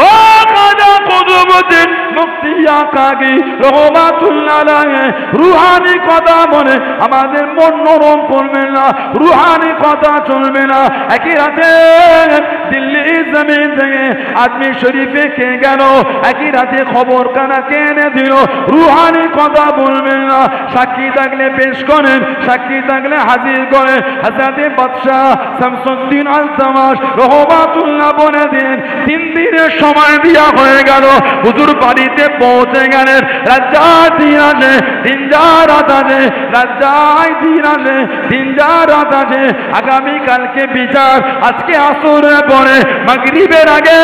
ও খাজা কুতুবউদ্দিন বখতিয়া কাকি রহমাতুল্লাহ আলাইহি রুহানি কথা বলে আমাদের মন নরম করবে না, রুহানি কথা চলবে না। একই রাতে দিল্লির জমিন থেকে আজমির শরীফে কে গেল, একই রাতে খবর কানা কেনে দিল, রুহানি কথা বলবেন না, সাক্ষী থাকলে পেশ করেন, সাক্ষী থাকলে হাজির করেন। হযরতে বাদশাহ শামসুদ্দিন আলতামাশ রহমাতুল্লাহ বলে দেন, 3 দিনের সময় দিয়া হয়ে গেল। হুজুর বাড়িতে পৌঁছে গেলেন। রাজ্জায় দিন আসে, দিন যা রাত আসে, রাজ্জায় দিন আসে, দিন যা রাত আসে। আগামীকালকে বিচার, আজকে আসরের পরে মাগরিবের আগে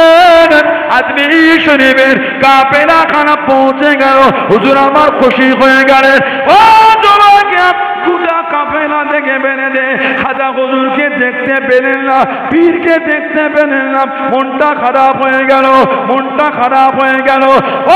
আজমির শরীফের কাফেলা খানা পৌঁছে গেল। হুজুর আমার খুশি হয়ে গেলেন। ও যুবকেরা, গোটা কাফেলা থেকে বেড়ে দে খাজা হুজুরকে দেখতে পেলেন না, পীরকে দেখতে পেলেন না, মনটা খারাপ হয়ে গেল, মনটা খারাপ হয়ে গেল।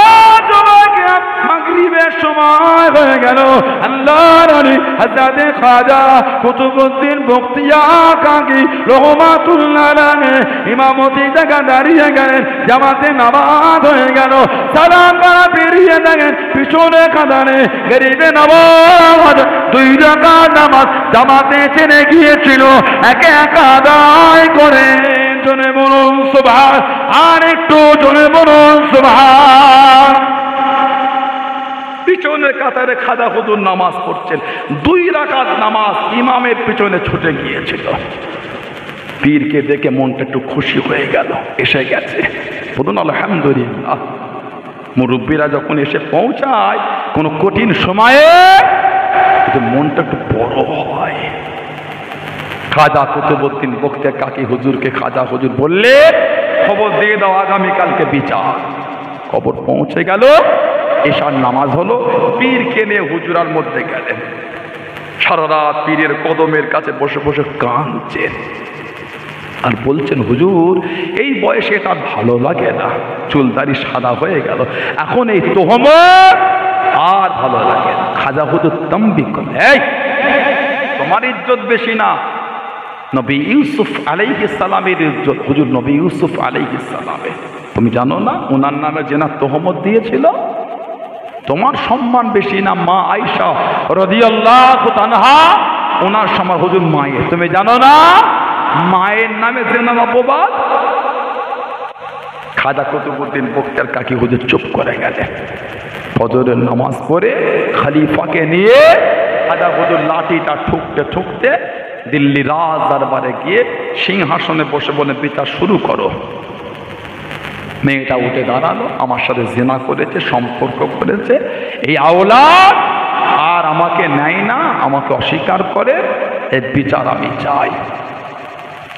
ও যুবকেরা, মাগরিবের সময় হয়ে গেল। আল্লাহর ওলি হযরত খাজা কুতুবউদ্দিন বখতিয়ার কাকি রহমাতুল্লাহ আলাইহি ইমামতি থেকে দাঁড়িয়ে গেলেন। জামাতে নামাজ হয়ে গেল, সালাম করা বেরিয়ে দেখেন পিছনে কাঁদানে গরিবে নামাজ 2 রাকাত নামাজ জামাতে চেনে গিয়েছিল, একে একা আদায় করে। জোরে বলুন সুবহান, আর একটু জোরে বলুন সুবহান। পিছনের কাতারে খাজা হুজুর নামাজ পড়ছেন, 2 রাকাত নামাজ ইমামের পিছনে ছুটে গিয়েছিল। পীরকে দেখে মনটা একটু খুশি হয়ে গেল, এসে গেছে। বলুন আলহামদুলিল্লাহ। মুরব্বীরা যখন এসে পৌঁছায় কোনো কঠিন সময়ে, মনটা একটু বড় হয়। খাজা কুতুবউদ্দিন বখতিয়ার কাকি হুজুরকে খাজা হুজুর বললে, খবর দিয়ে দাও আগামীকালকে বিচার। খবর পৌঁছে গেল, এশার নামাজ হলো, পীরকে নিয়ে হুজুরার মধ্যে গেলেন। সারা রাত পীরের কদমের কাছে বসে বসে কাঁদছেন আর বলছেন, হুজুর এই বয়সে এটা ভালো লাগে না, চুলদারি সাদা হয়ে গেল, এখন এই তোহমত আর ভালো লাগে না। খাজা হুজুর তাম্বি করলেন, এই তোমার ইজ্জত বেশি না, নবী ইউসুফ আলাইহিস সালামের ইজ্জত। হুজুর নবী ইউসুফ আলাইহিস সালামের, তুমি জানো না ওনার নামে জেনা তোহমত দিয়েছিল? তোমার সম্মান বেশি না মা আয়েশা রাদিয়াল্লাহু তাআলা, ওনার সম্মান হুজুর মায়ের, তুমি জানো না মায়ের নামে জেনার অপবাদ? খাজা কুতুবউদ্দিন বখতিয়ার কাকি হুজুর চুপ করে গেলেন। ফজরের নামাজ পড়ে খলিফাকে নিয়ে খাজা হুজুর লাঠিটা ঠুকতে ঠুকতে দিল্লি রাজ দরবারে গিয়ে সিংহাসনে বসে বলে, বিচার শুরু করো। মেয়েটা উঠে দাঁড়ালো, আমার সাথে জিনা করেছে, সম্পর্ক করেছে, এই আওলাদ আর আমাকে নেয় না, আমাকে অস্বীকার করে, এর বিচার আমি চাই।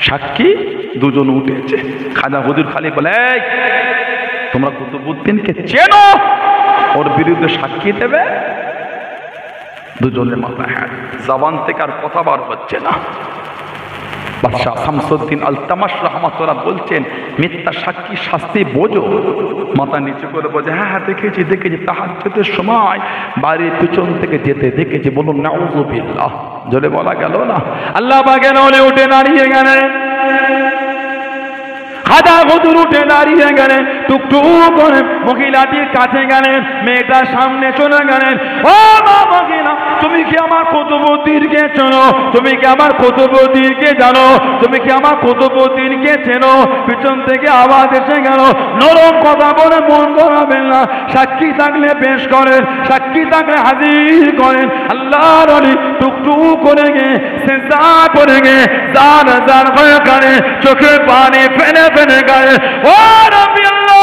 সাক্ষী দুজন উঠেছে। খাজা হুজুর খালি বলে, এই তোমরা কুতুবউদ্দিনকে চেনো, ওর বিরুদ্ধে সাক্ষী দেবে? দুজনের মাথা হ্যাঁ, জবান থেকে আর কথা বার হচ্ছে না। বাদশাহ শামসুদ্দিন আলতামাশ রাহমাতুল্লাহ বলছেন, মিথ্যা সাক্ষী শাস্তি বোঝো। মাথা নিচু করে বলছে, হ্যাঁ হ্যাঁ দেখেছি দেখেছি, তাহাজ্জুদের সময় বাড়ির পিছন থেকে যেতে দেখেছি। বলুন নাউযুবিল্লাহ, জোরে বলা গেল না? আল্লাহ পাকের ওলি উঠে দাঁড়িয়ে গেলেন। খাজা হুজুর উঠে দাঁড়িয়ে গেলেন, টুকটুক করে মহিলাটির কাছে গেলেন, মেয়েটার সামনে চলে গেলেন। ও মা মহিলা, তুমি কি আমার কুতুবউদ্দিনকে চেনো? তুমি কি আমার কুতুবউদ্দিনকে জানো? তুমি কি আমার কুতুবউদ্দিনকে চেনো? পিছন থেকে আওয়াজ এসে গেল, নরম কথা বলে মন গড়াবেন না, সাক্ষী থাকলে পেশ করেন, সাক্ষী থাকলে হাজির করেন। আল্লাহর ওলি টুকটুক করে গে সেজদা করে গে জান জান হয়ে গেলেন, চোখে পানি ফেলে ফেলে গেলেন। ও রাব্বি আল্লাহ,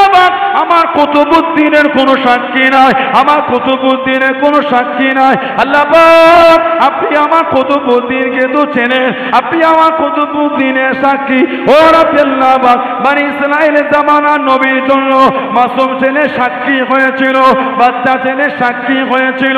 আমার কুতুবউদ্দিনের কোনো সাক্ষী নাই, আমার কুতুবউদ্দিনের কোনো সাক্ষী নাই। আল্লাহ পাক, আপনি আমার কুতুবউদ্দিনকে তো চেনেন, আপনি আমার কুতুবউদ্দিনের সাক্ষী। ও রাব্বি আল্লাহ পাক, বনি ইসরাঈলের জামানার নবীর জন্য মাসুম ছেলে সাক্ষী হয়েছিল, বাচ্চা ছেলে সাক্ষী হয়েছিল।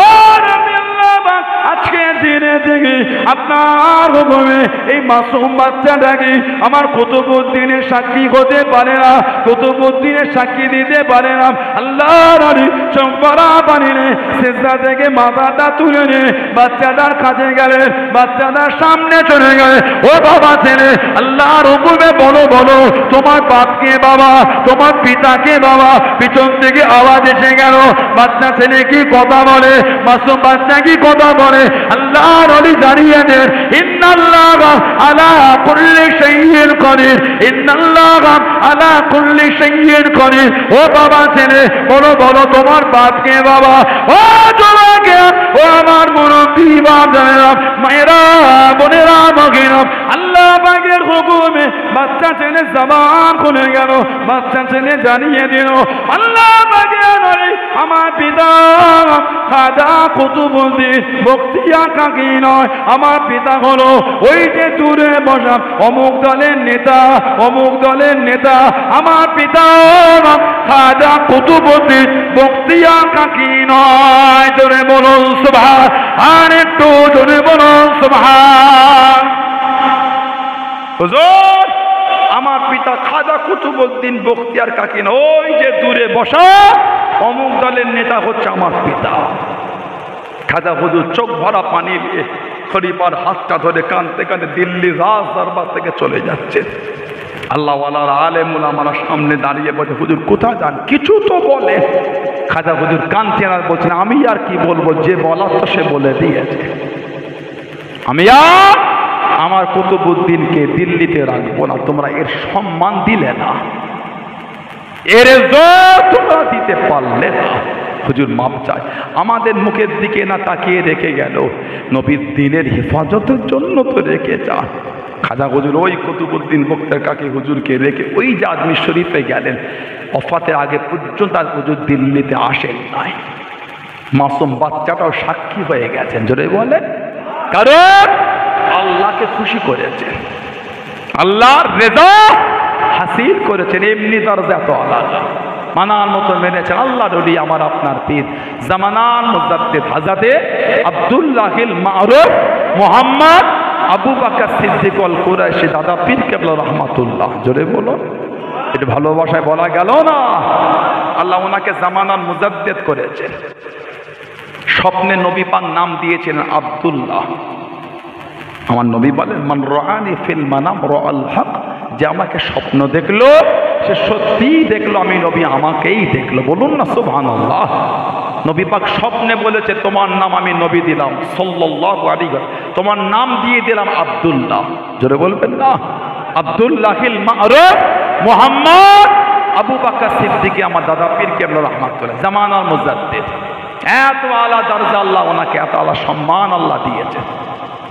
ও রাব্বি আল্লাহ পাক, আজকে দিনে থেকে আপনার হুকুমে এই মাসুম বাচ্চাটাকে আমার কুতুবউদ্দিনের সাক্ষী হতে পারে না, কুতুবউদ্দিনের সাক্ষী দিতে পারে না। আল্লাহর ওলি চম্পরা বানিয়ে সিজদা থেকে মাথাটা তুলে নিয়ে বাচ্চাটার কাছে গেলেন, বাচ্চাটার সামনে চলে গেলেন। ও বাবা ছেলে, আল্লাহর হুকুমে বলো বলো, তোমার বাপকে বাবা, তোমার পিতাকে বাবা। পিছন থেকে আওয়াজ এসে গেল, বাচ্চা ছেলে কি কথা বলে, মাসুম বাচ্চা কি কথা বলে? আল্লাহর ওলি দাঁড়িয়ে দেন, ইন্নাল্লাহ আলা কুল্লি শাইইন কাদির, ইন্নাল্লাহ আলা কুল্লি শাইইন কাদির। ও বাবা ছেলে, বলো বলো, তোমার বাপকে বাবা। ও যুবকে, ও আমার মুরব্বি বাপ জানেরা, মায়েরা, বোনেরা, মগিরা, আল্লাহ পাকের হুকুমে বাচ্চা ছেলে জবান খুলে গেল, বাচ্চা ছেলে জানিয়ে দিল, আল্লাহ পাকের ওলি আমার পিতা খাজা কুতুবউদ্দিন বখতিয়ার কাকি নয়, আমার পিতা হলো ওই যে দূরে বসা অমুক দলের নেতা, অমুক দলের নেতা। আমার পিতা খাজা কুতুবউদ্দিন বখতিয়ার কাকি নয়। জোরে বলুন সুবহান, আর একটু জোরে বলুন সুবহান। হুজুর আমার পিতা খাজা কুতুবউদ্দিন বখতিয়ার কাকি না, ওই যে দূরে বসা অমুক দলের নেতা হচ্ছে আমার পিতা। খাজা হুজুর চোখ ভরা পানি দিয়ে খলিফার হাতটা ধরে কাঁদতে কাঁদতে দিল্লি রাজ দরবার থেকে চলে যাচ্ছে। আল্লাহওয়ালার আলেম উলামারা সামনে দাঁড়িয়ে বলছে, হুজুর কোথায় যান, কিছু তো বলে। খাজা হুজুর কাঁদছেন আর বলছেন, আমি আর কি বলবো, যে বলার তো সে বলে দিয়েছে। আমি আর আমার কুতুবউদ্দিনকে দিল্লিতে রাখবো না, তোমরা এর সম্মান দিলে না, এর তোমরা দিতে পারলে না। হুজুর মাপ চায়, আমাদের মুখের দিকে না তাকিয়ে রেখে গেল, নবীর দ্বীনের হেফাজতের জন্য তো রেখে যান। খাজা হুজুর ওই কুতুবউদ্দিন বখতিয়ার কাকি হুজুরকে রেখে ওই যে আজমির শরীফে গেলেন, ওফাতের আগে পর্যন্ত আর হুজুর দিল্লিতে আসেন নাই। মাসুম বাচ্চাটাও সাক্ষী হয়ে গেছেন, জোরে বলে, কারণ আল্লাহকে খুশি করেছেন, আল্লাহর রেজা হাসিল করেছেন, এমনি দরজা এত আলাদা মানার মতো মেনেছেন। আল্লাহ রলি আমার আপনার পীর জামানার মুজাদ্দিদ হযরতে আব্দুল্লাহিল মারুফ মুহাম্মদ আবু বকর সিদ্দিক আল কুরাইশি দাদা পীর কেবলা রহমাতুল্লাহ, জোরে বলো, এটা ভালোবাসায় বলা গেল না। আল্লাহ ওনাকে জামানার মুজাদ্দিদ করেছেন। স্বপ্নে নবী পাক নাম দিয়েছেন আব্দুল্লাহ। আমার নবী বলেন, মান রাআনি ফিল মানাম রাআল হক, যে আমাকে স্বপ্ন দেখলো সে সত্যিই দেখলো আমি নবী, আমাকেই দেখলো। বলুন না সুবহানাল্লাহ। নবী পাক স্বপ্নে বলেছে, তোমার নাম আমি নবী দিলাম সাল্লাল্লাহু আলাইহি ওয়াসাল্লাম, তোমার নাম দিয়ে দিলাম আব্দুল্লাহ, জোরে বলবেন না। আব্দুল্লাহিল মারুফ মুহাম্মদ আবু বকর সিদ্দিক আমার দাদা পীর কেবলা রহমাতুল্লাহ জামানার মুজাদ্দিদ। এত আলা দরজা আল্লাহ ওনাকে, এত আলা সম্মান আল্লাহ দিয়েছে।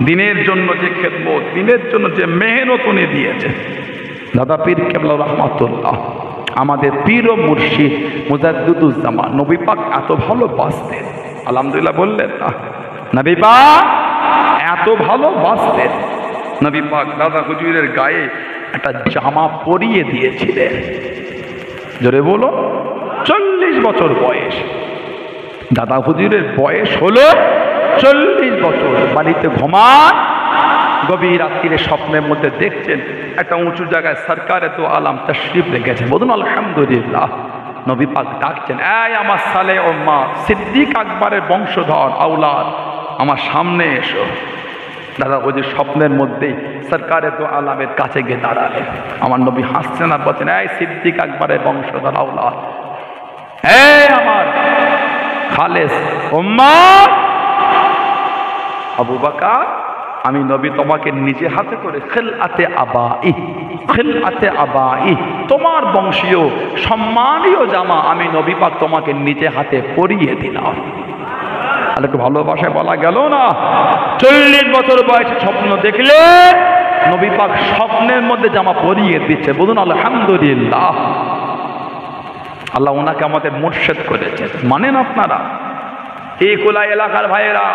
দিনের জন্য যে খেদমত, দিনের জন্য যে মেহনত উনি দিয়েছে। দাদা পীর কেবলা রহমাতুল্লাহ আমাদের পীর ও মুর্শিদ মুজাদ্দিদুজ্জামান, নবী পাক এত ভালোবাসতেন, আলহামদুলিল্লাহ বললেন না, নবী পাক এত ভালোবাসতেন। নবী পাক দাদা হুজুরের গায়ে একটা জামা পরিয়ে দিয়েছিলেন, জোরে বলো, 40 বছর বয়স। দাদা হুজুরের বয়স হলো 40 বছর। বাড়িতে ঘুমান, গভীর রাত্রিরে স্বপ্নের মধ্যে দেখছেন একটা উঁচু জায়গায় সরকারে তো আলাম তশরিফ রেখেছেন। বলুন আলহামদুলিল্লাহ। নবী পাক ডাকছেন, এই আমার সালে ওম্মা সিদ্দিক আকবরের বংশধর আওলাদ, আমার সামনে এসো। দাদা হুজুর স্বপ্নের মধ্যেই সরকারে তো আলামের কাছে গিয়ে দাঁড়ালেন। আমার নবী হাসছেন আর বলছেন, এই সিদ্দিক আকবরের বংশধর আওলাদ, এই আমার খালেস ওম্মা আবু বকর, আমি নবী তোমাকে নিজে হাতে করে খিলআতে আবাই, তোমার বংশীয় সম্মানীয় জামা আমি নবী পাক তোমাকে নিজে হাতে পরিয়ে দিলাম। আর একটু ভালোবাসায় বলা গেল না। 40 বছর বয়সে স্বপ্ন দেখলে নবী পাক স্বপ্নের মধ্যে জামা পরিয়ে দিচ্ছে। বলুন আলহামদুলিল্লাহ। আল্লাহ ওনাকে আমাদের মুর্শিদ করেছেন, মানেন আপনারা? এই কোলা এলাকার ভাইয়েরা,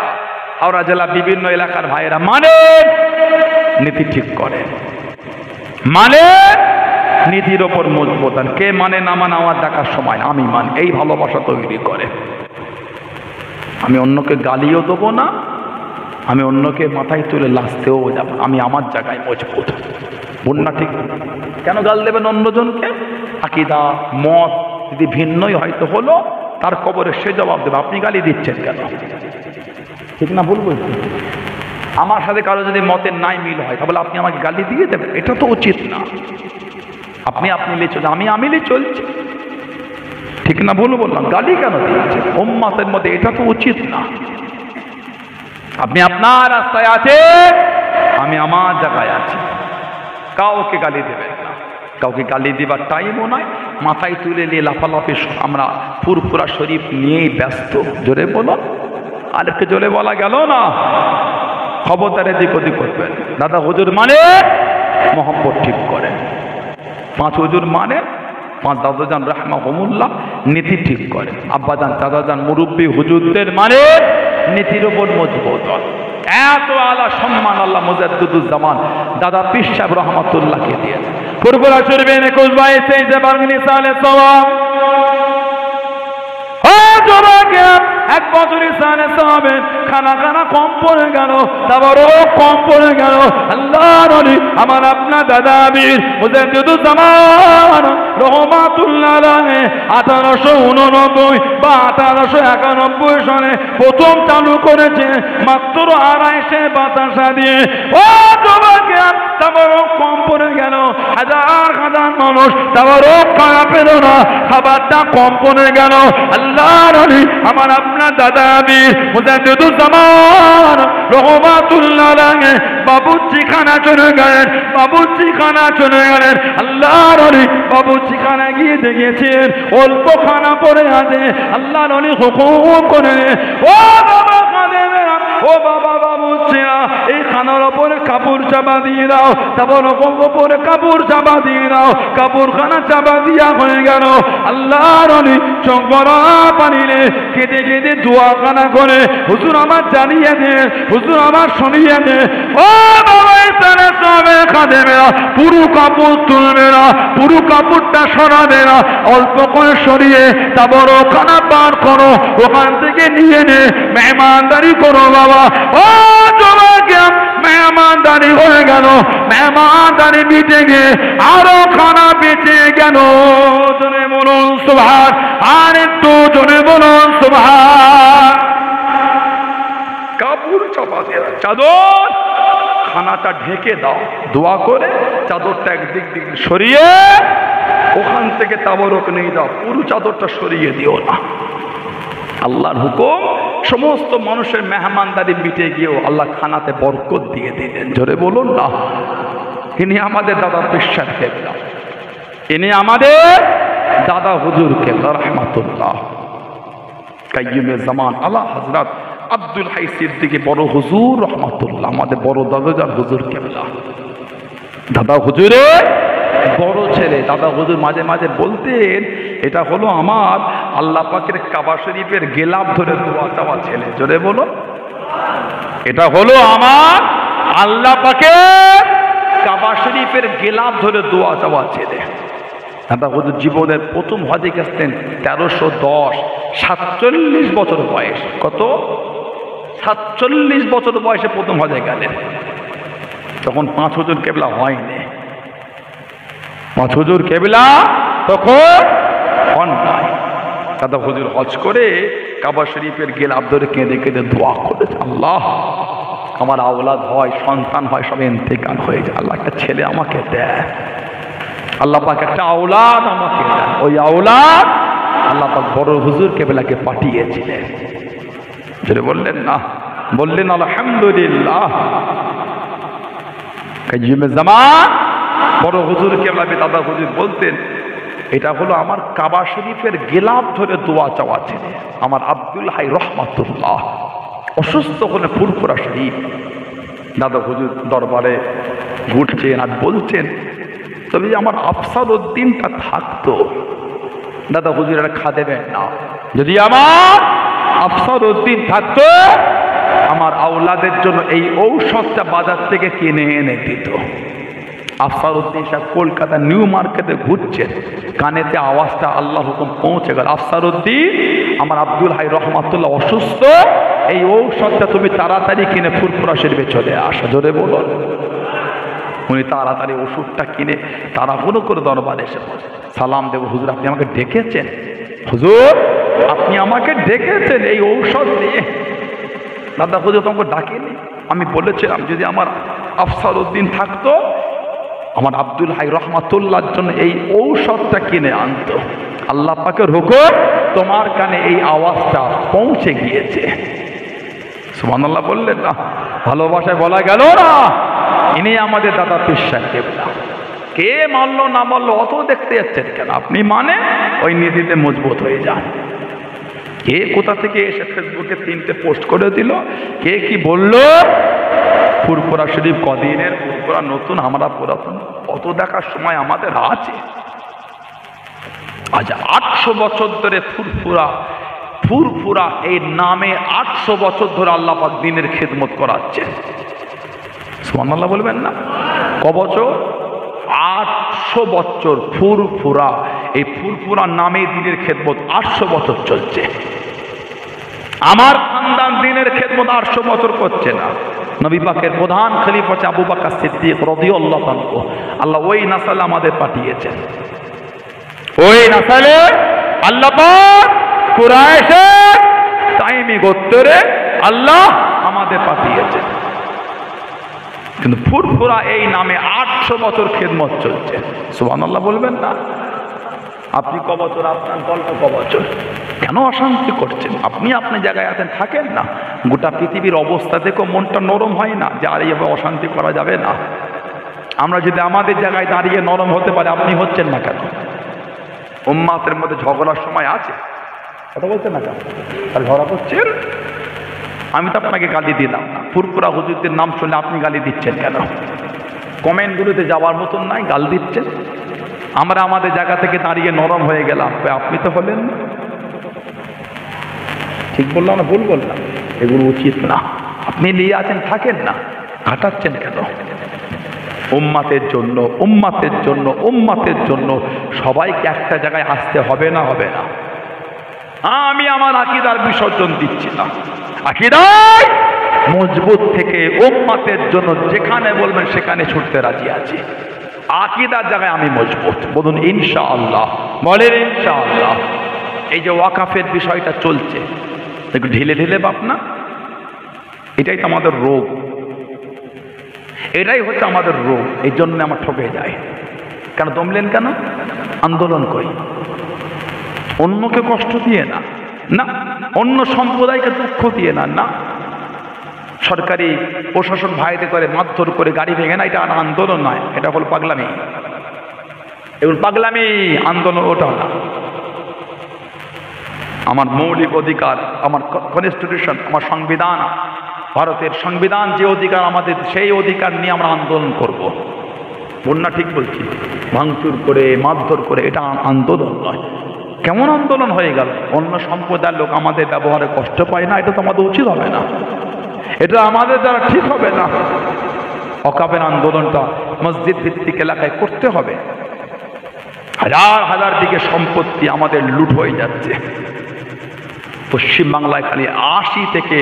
হাওড়া জেলা বিভিন্ন এলাকার ভাইয়েরা মানে নীতি ঠিক করে, মানে নীতির ওপর মজবুত। কে মানে না মানে আমার দেখার সময়, আমি মানি, এই ভালোবাসা তৈরি করে। আমি অন্যকে গালিও দেবো না, আমি অন্যকে মাথায় তুলে লাসতেও যাব, আমি আমার জায়গায় মজবুত। বন্যা ঠিক কেন গাল দেবেন অন্যজনকে? আকীদা মত যদি ভিন্নই হয়তো হলো, তার কবরে সে জবাব দেবে, আপনি গালি দিচ্ছেন কেন? ঠিক না ভুল বলছি? আমার সাথে কারো যদি মতের নাই মিল হয় তাহলে আপনি আমাকে গালি দিয়ে দেবেন, এটা তো উচিত না। আপনি চলছেন, আমি চলছি, ঠিক না ভুল বললাম? গালি কেন দিচ্ছেন উম্মতের মধ্যে? এটা তো উচিত না। আপনি আপনার রাস্তায় আছেন, আমি আমার জায়গায় আছি, কাউকে গালি দেবেন না। কাউকে গালি দেবার টাইমও নয়, মাথায় তুলে নিয়ে লাফালাফি আমরা ফুরফুরা শরীফ নিয়েই ব্যস্ত। জোরে বলো, আরেকটু জোরে বলা গেল না। খবরদারে দিক ওদিক করবেন। দাদা হুজুর মানে মহব্বত ঠিক করেন, 5 হুজুর মানে 5 দাদাজান রাহমাহুমুল্লাহ নীতি ঠিক করে, আব্বাজান দাদাজান মুরব্বী হুজুরদের মানে নীতির ওপর মজবুত। এত আলা সম্মান আল্লাহ মুজাদ্দিদুজ্জামান দাদা পীর সাহেব রহমাতুল্লাহকে দিয়েছে। ফুরফুরা শরীফের 21-22 বারগনি সালে সওয়াব। ও জোরাকে এক বছরই সালে হবে, খানা খানা কম পড়ে গেল, তারপরও কম পড়ে গেল। আল্লাহ নবী আমার আপনার দাদা আমির মুজাদ্দিদুজ্জামান রহমাতুল্লাহ আলাইহি 1889 বা 1891 সালে প্রথম চালু করেছে, মাত্র 250 বাতাসা দিয়ে। ও যুবকেরা, তারপরও কম পড়ে গেল, হাজার হাজার মানুষ তারপরও খানা পেল না, খাবারটা কম পড়ে গেল। আল্লাহ নবী আমার আপনার দাদা আমির মুজাদ্দিদুজ্জামান রহমাতুল্লাহ আলাইহি বাবুর্চিখানা চলে গেলেন, বাবুর্চিখানা চলে গেলেন। আল্লাহ নবী বাবুর্চিখানা গিয়ে দেখেছেন অল্প খানা পড়ে আছে। আল্লাহ নবী হুকুম করে, ও বাবা খাদেমেরা, ও বাবা বাবুর্চিরা, এই খানার ওপরে কাপড় চাপা দিয়ে দাও, তারপর ওপরে কাপড় চাপা দিয়ে দাও। কাপড়খানা চাপা দিয়া হয়ে গেল। আল্লাহ নবী চোখ বড় পানিলে কেঁদে কেঁদে দোয়াখানা করে, হুজুর আমার জানিয়ে দেন, হুজুর আমার শুনিয়ে দেন। ও বাবা ইসলামের সবে খাদেমেরা, পুরো কাপড় তুলবে না, পুরো কাপড়টা সরাবে না, অল্প করে সরিয়ে তারপর ওখানা পার করো, ওখান থেকে নিয়ে নে, মেহমানদারি করো বাবা। ও তোমাকে মেহমানদারি হয়ে গেল, মেহমানদারি মিটে গিয়ে আরো খানা বেঁচে গেল। জনে বলুন সুবহান, আর একটু জনে বলুন সুবহান। কাপড় চাপা দিয়ে চাদর খানাটা ঢেকে দাও, দোয়া করে চাদরটা একদিক দিক সরিয়ে ওখান থেকে তাবরক নিয়ে দাও, পুরো চাদরটা সরিয়ে দিও না। আল্লাহর হুকুম, সমস্ত মানুষের মেহমানদারি মিটে গিয়েও আল্লাহ খানাতে বরকত দিয়ে দিলেন। জোরে বলুন না। ইনি আমাদের দাদা পেশার কেবলা, ইনি আমাদের দাদা হুজুর কেবলা রহমাতুল্লাহ কাইয়ুমে জামান আলা হযরত আব্দুল হাই সিদ্দিকী বড় হুজুর রহমাতুল্লাহ, আমাদের বড় দাদাজান হুজুর কেবলা। দাদা হুজুরের বড় ছেলে। দাদা হুজুর মাঝে মাঝে বলতেন, এটা হলো আমার আল্লাহ পাকের কাবা শরীফের গেলাপ ধরে দোয়া চাওয়া ছেলে। জোরে বলো, এটা হলো আমার আল্লাহ পাকের কাবা শরীফের গেলাপ ধরে দোয়া চাওয়া ছেলে। দাদা হুজুর জীবনের প্রথম হজে গেছেন 1310, 47 বছর বয়স। কত? 47 বছর বয়সে প্রথম হজে গেলেন। তখন 5 হুজুর কেবলা হয়নি, 5 হুজুর কেবলা তখন হন নাই। দাদা হুজুর হজ করে কাবা শরীফের গেলাপ ধরে কেঁদে কেঁদে দোয়া করেছে, আল্লাহ আমার আওলাদ হয়, সন্তান হয়, সব ইন্তেকাল হয়ে যায়, আল্লাহ একটা ছেলে আমাকে দেয়, আল্লাহ পাক একটা আওলাদ আমাকে দেয়। ওই আওলাদ আল্লাহ পাক বড় হুজুর কেবলাকে পাঠিয়েছিলেন। যেটা বললেন না, বললেন আলহামদুলিল্লাহ। কাইয়ুমে জামান বড় হুজুর কেবলা দাদা হুজুর বলতেন, এটা হলো আমার কাবা শরীফের গেলাপ ধরে দোয়া চাওয়া ছেলে আমার আব্দুল হাই রহমাতুল্লাহ। অসুস্থ হলে ফুরফুরা শরীফ দাদা হুজুর দরবারে ঘুরছেন আর বলছেন, তবে আমার আফসার উদ্দিনটা থাকতো। দাদা হুজুর এটা খাদেবেন না, যদি আমার আফসার উদ্দিন থাকতো আমার আওলাদের জন্য এই ঔষধটা বাজার থেকে কিনে এনে দিত। আফসার উদ্দিন সাহেব কলকাতা নিউ মার্কেটে ঘুরছেন, কানেতে আওয়াজটা আল্লাহ হুকুম পৌঁছে গেল, আফসার উদ্দিন আমার আব্দুল হাই রহমাতুল্লাহ অসুস্থ, এই ঔষধটা তুমি তাড়াতাড়ি কিনে ফুরফুরা শরীফে চলে আসো। জোরে বলো। উনি তাড়াতাড়ি ওষুধটা কিনে তাড়াহুড়ো করে দরবারে এসে সালাম দেব, হুজুর আপনি আমাকে ডেকেছেন, হুজুর আপনি আমাকে ডেকেছেন এই ঔষধ নিয়ে। দাদা হুজুর তোমাকে ডাকেনি, আমি বলেছিলাম যদি আমার আফসার উদ্দিন থাকতো আমার আব্দুল হাই রহমাতুল্লাহর জন্য এই ঔষধটা কিনে আনতো। আল্লাহ পাকের হুকুম, তোমার কানে এই আওয়াজটা পৌঁছে গিয়েছে। সুবহানাল্লাহ বললেন না? ভালোবাসায় বলা গেল না, ইনি আমাদের দাদা পীর সাহেব কেবলা। কে মানলো না মানলো অত দেখতে যাচ্ছেন কেন? আপনি মানে ওই নীতিতে মজবুত হয়ে যান। কে কোথা থেকে এসে ফেসবুকে 3টে পোস্ট করে দিল, কে কি বললো, ফুরফুরা শরীফ কদিনের, ফুরফুরা নতুন, আমরা পুরাতন, অত দেখার সময় আমাদের আছে? আজ 800 বছর ধরে ফুরফুরা এই নামে 800 বছর ধরে আল্লাহ পাক দ্বীনের খেদমত করাচ্ছে। সুবহানাল্লাহ বলবেন না? ক বছর? 800 বছর ফুরফুরা, এই ফুরফুরা নামে দ্বীনের খেদমত 800 বছর চলছে। আমার খানদান দিনের খেদমত 800 বছর করছে না। নবী পাকের প্রধান খলিফা হচ্ছে আবু বকর সিদ্দিক রাদিয়াল্লাহু আনহু। আল্লাহ ওই নাসল আমাদের পাঠিয়েছেন, ওই নাসলে আল্লাহ পাক কুরাইশের তাইমি গোত্রে আল্লাহ আমাদের পাঠিয়েছেন। কিন্তু ফুরফুরা এই নামে 800 বছর খেদমত চলছে। সুবহানাল্লাহ বলবেন না? আপনি ক বছর, আপনার গল্প ক বছর? কেন অশান্তি করছেন? আপনি আপনার জায়গায় আছেন, থাকেন না। গোটা পৃথিবীর অবস্থা দেখো, মনটা নরম হয় না যে আর এইভাবে অশান্তি করা যাবে না। আমরা যদি আমাদের জায়গায় দাঁড়িয়ে নরম হতে পারে, আপনি হচ্ছেন না কেন? উম্মাতের মধ্যে ঝগড়ার সময় আছে, কথা বলছেন না কেন? আর ঝগড়া করছেন। আমি তো আপনাকে গালি দিলাম না, ফুরফুরা হুজুরদের নাম শুনলে আপনি গালি দিচ্ছেন কেন? কমেন্টগুলোতে যাওয়ার মতন নাই, গাল দিচ্ছেন। আমরা আমাদের জায়গা থেকে দাঁড়িয়ে নরম হয়ে গেলাম, আপনি তো হলেন না। ঠিক বললাম না ভুল বললাম? এগুলো উচিত না। আপনি নিয়ে আছেন, থাকেন না, ঘাটাচ্ছেন কেন? উম্মাতের জন্য, উম্মাতের জন্য, উম্মাতের জন্য সবাইকে একটা জায়গায় আসতে হবে না? হবে না? আমি আমার আকীদার বিসর্জন দিচ্ছি না। আকীদায় মজবুত থেকে উম্মাতের জন্য যেখানে বলবেন সেখানে ছুটতে রাজি আছি। আকীদার জায়গায় আমি মজবুত। বলুন ইনশাআল্লাহ, বলেন ইনশাআল্লাহ। এই যে ওয়াকাফের বিষয়টা চলছে, একটু ঢিলে ঢিলে বাপ না, এটাই তো আমাদের রোগ, এটাই হচ্ছে আমাদের রোগ। এই জন্য আমার ঠকে যায়। কেন দমলেন কেন? আন্দোলন করি, অন্যকে কষ্ট দিয়ে না, না অন্য সম্প্রদায়কে দুঃখ দিয়ে না, না সরকারি প্রশাসন ভাইতে করে মারধর করে গাড়ি ভেঙে না, এটা আন্দোলন নয়, এটা হল পাগলামি। এগুলো পাগলামি, আন্দোলন ওটা না। আমার মৌলিক অধিকার, আমার কনস্টিটিউশন, আমার সংবিধান, ভারতের সংবিধান যে অধিকার আমাদের, সেই অধিকার নিয়ে আমরা আন্দোলন করব। বন্যা ঠিক বলছি, ভাঙচুর করে মারধর করে এটা আন্দোলন নয়। কেমন আন্দোলন হয়ে গেল? অন্য সম্প্রদায়ের লোক আমাদের ব্যবহারে কষ্ট পায় না, এটা তো আমাদের উচিত হবে না, এটা আমাদের দ্বারা ঠিক হবে না। ওয়াকাফের আন্দোলনটা মসজিদ ভিত্তিক এলাকায় করতে হবে। হাজার হাজার দিকে সম্পত্তি আমাদের লুট হয়ে যাচ্ছে। পশ্চিমবাংলায় খালি 80 থেকে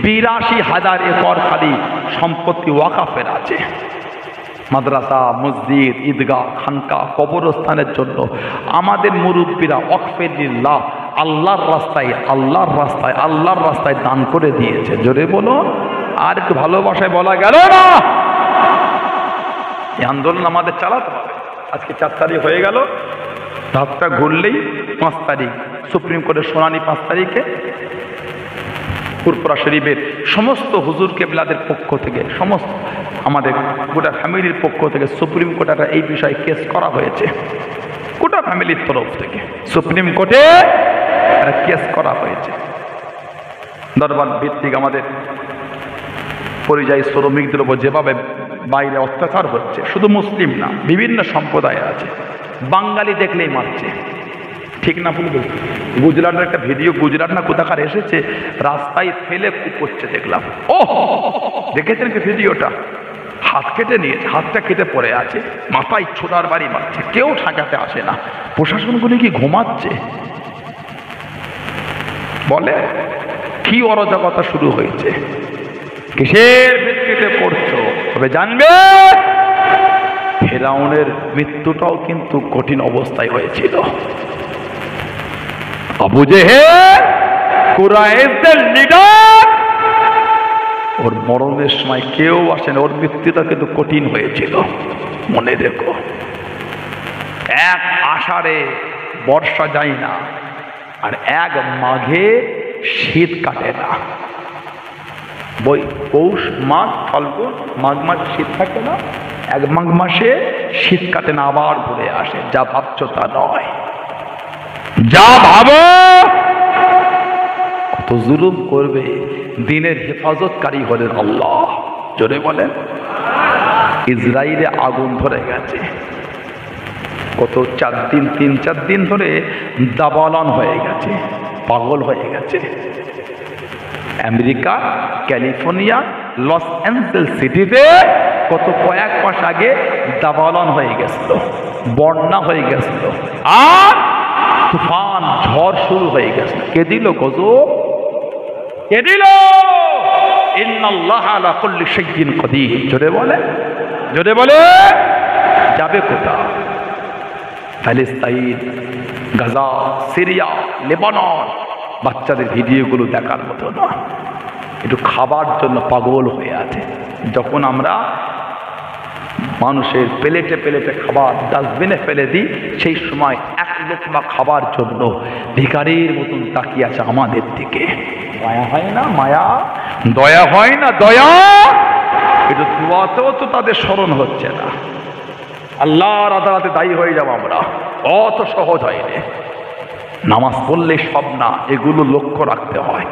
82,000 একর খালি সম্পত্তি ওয়াকাফের আছে। মাদ্রাসা, মসজিদ, ঈদগাহ, খানকা, কবরস্থানের জন্য আমাদের মুরব্বীরা ওয়াকফে লিল্লাহ, আল্লাহর রাস্তায়, আল্লাহর রাস্তায়, আল্লাহর রাস্তায় দান করে দিয়েছে। জোরে বলো, আর একটু ভালোবাসায় বলা গেল না? এই আন্দোলন আমাদের চালাতে হবে। আজকে 4 তারিখ হয়ে গেল, ধাপটা ঘুরলেই 5 তারিখ সুপ্রিম কোর্টের শুনানি। 5 তারিখে ফুরফুরা শরীফের সমস্ত হুজুর কেবলাদের পক্ষ থেকে, সমস্ত আমাদের গোটা ফ্যামিলির পক্ষ থেকে সুপ্রিম কোর্টে এই বিষয়ে কেস করা হয়েছে। গোটা ফ্যামিলির তরফ থেকে সুপ্রিম কোর্টে কেস করা হয়েছে। দরবার ভিত্তিক আমাদের পরিযায়ী শ্রমিকদের উপর যেভাবে বাইরে অত্যাচার হচ্ছে, শুধু মুসলিম না, বিভিন্ন সম্প্রদায় আছে, বাঙালি দেখলেই মারছে। ঠিক না ভুল বলছি? গুজরাটের একটা ভিডিও, গুজরাট না কোথাকার এসেছে, রাস্তায় ফেলে করছে দেখলাম। ও দেখেছেন কি ভিডিওটা? হাত কেটে নিয়েছে, হাতটা কেটে পড়ে আছে, মাথায় ছোড়ার বাড়ি মারছে, কেউ ঠেকাতে আসে না। প্রশাসনগুলি কি ঘুমাচ্ছে? বলে কি অরাজকতা শুরু হয়েছে? কিসের ভিত্তিতে করছো? তবে জানবে ফেরাউনের মৃত্যুটাও কিন্তু কঠিন অবস্থায় হয়েছিল। আবু জেহেল কুরাইশদের লিডার, ওর মরণের সময় কেউ আসেন, ওর মৃত্যুটা কিন্তু কঠিন হয়েছিল। মনে রেখো, 1 আষাঢ়ে বর্ষা যায় না, আর 1 মাঘে শীত কাটে না। পৌষ, মাঘ, ফাল্গুন, মাঘ মাস শীত থাকে না, 1 মাঘ মাসে শীত কাটে না, আবার ঘুরে আসে। যা ভাবছো তা নয়, যা ভাবো। কত জুলুম করবে? দিনের হেফাজতকারী হলেন আল্লাহ। জোরে বলেন। ইসরায়েলে আগুন ধরে গেছে, কত 3-4 দিন ধরে দাবালন হয়ে গেছে, পাগল হয়ে গেছে। আমেরিকা, ক্যালিফোর্নিয়া, লস অ্যাঞ্জেলস সিটিতে কত কয়েক মাস আগে দাবালন হয়ে গেছিল, বন্যা হয়ে গেছিল, আর তুফান ঝড় শুরু হয়ে গেছে। কে দিল গজব? কে দিল? ইন্নাল্লাহা আলা কুল্লি শাইইন কাদির। জোরে বলে, জোরে বলে। যাবে কোথায়? Palestine, Gaza, Syria, Lebanon. বাচ্চাদের ভিডিওগুলো দেখার মতো না, একটু খাবার জন্য পাগল হয়ে আছে। যখন আমরা মানুষের প্লেটে প্লেটে খাবার ডাস্টবিনে ফেলে দিই, সেই সময় এক লোকমা খাবার জন্য ভিখারির মতন তাকিয়ে আছে আমাদের দিকে। মায়া হয় না? মায়া, দয়া হয় না? দয়া। একটু দোয়াতেও তো তাদের স্মরণ হচ্ছে না। আল্লাহর আদালতে দায়ী হয়ে যাব আমরা, অত সহজ হয়নি। নামাজ পড়লে সব না, এগুলো লক্ষ্য রাখতে হয়।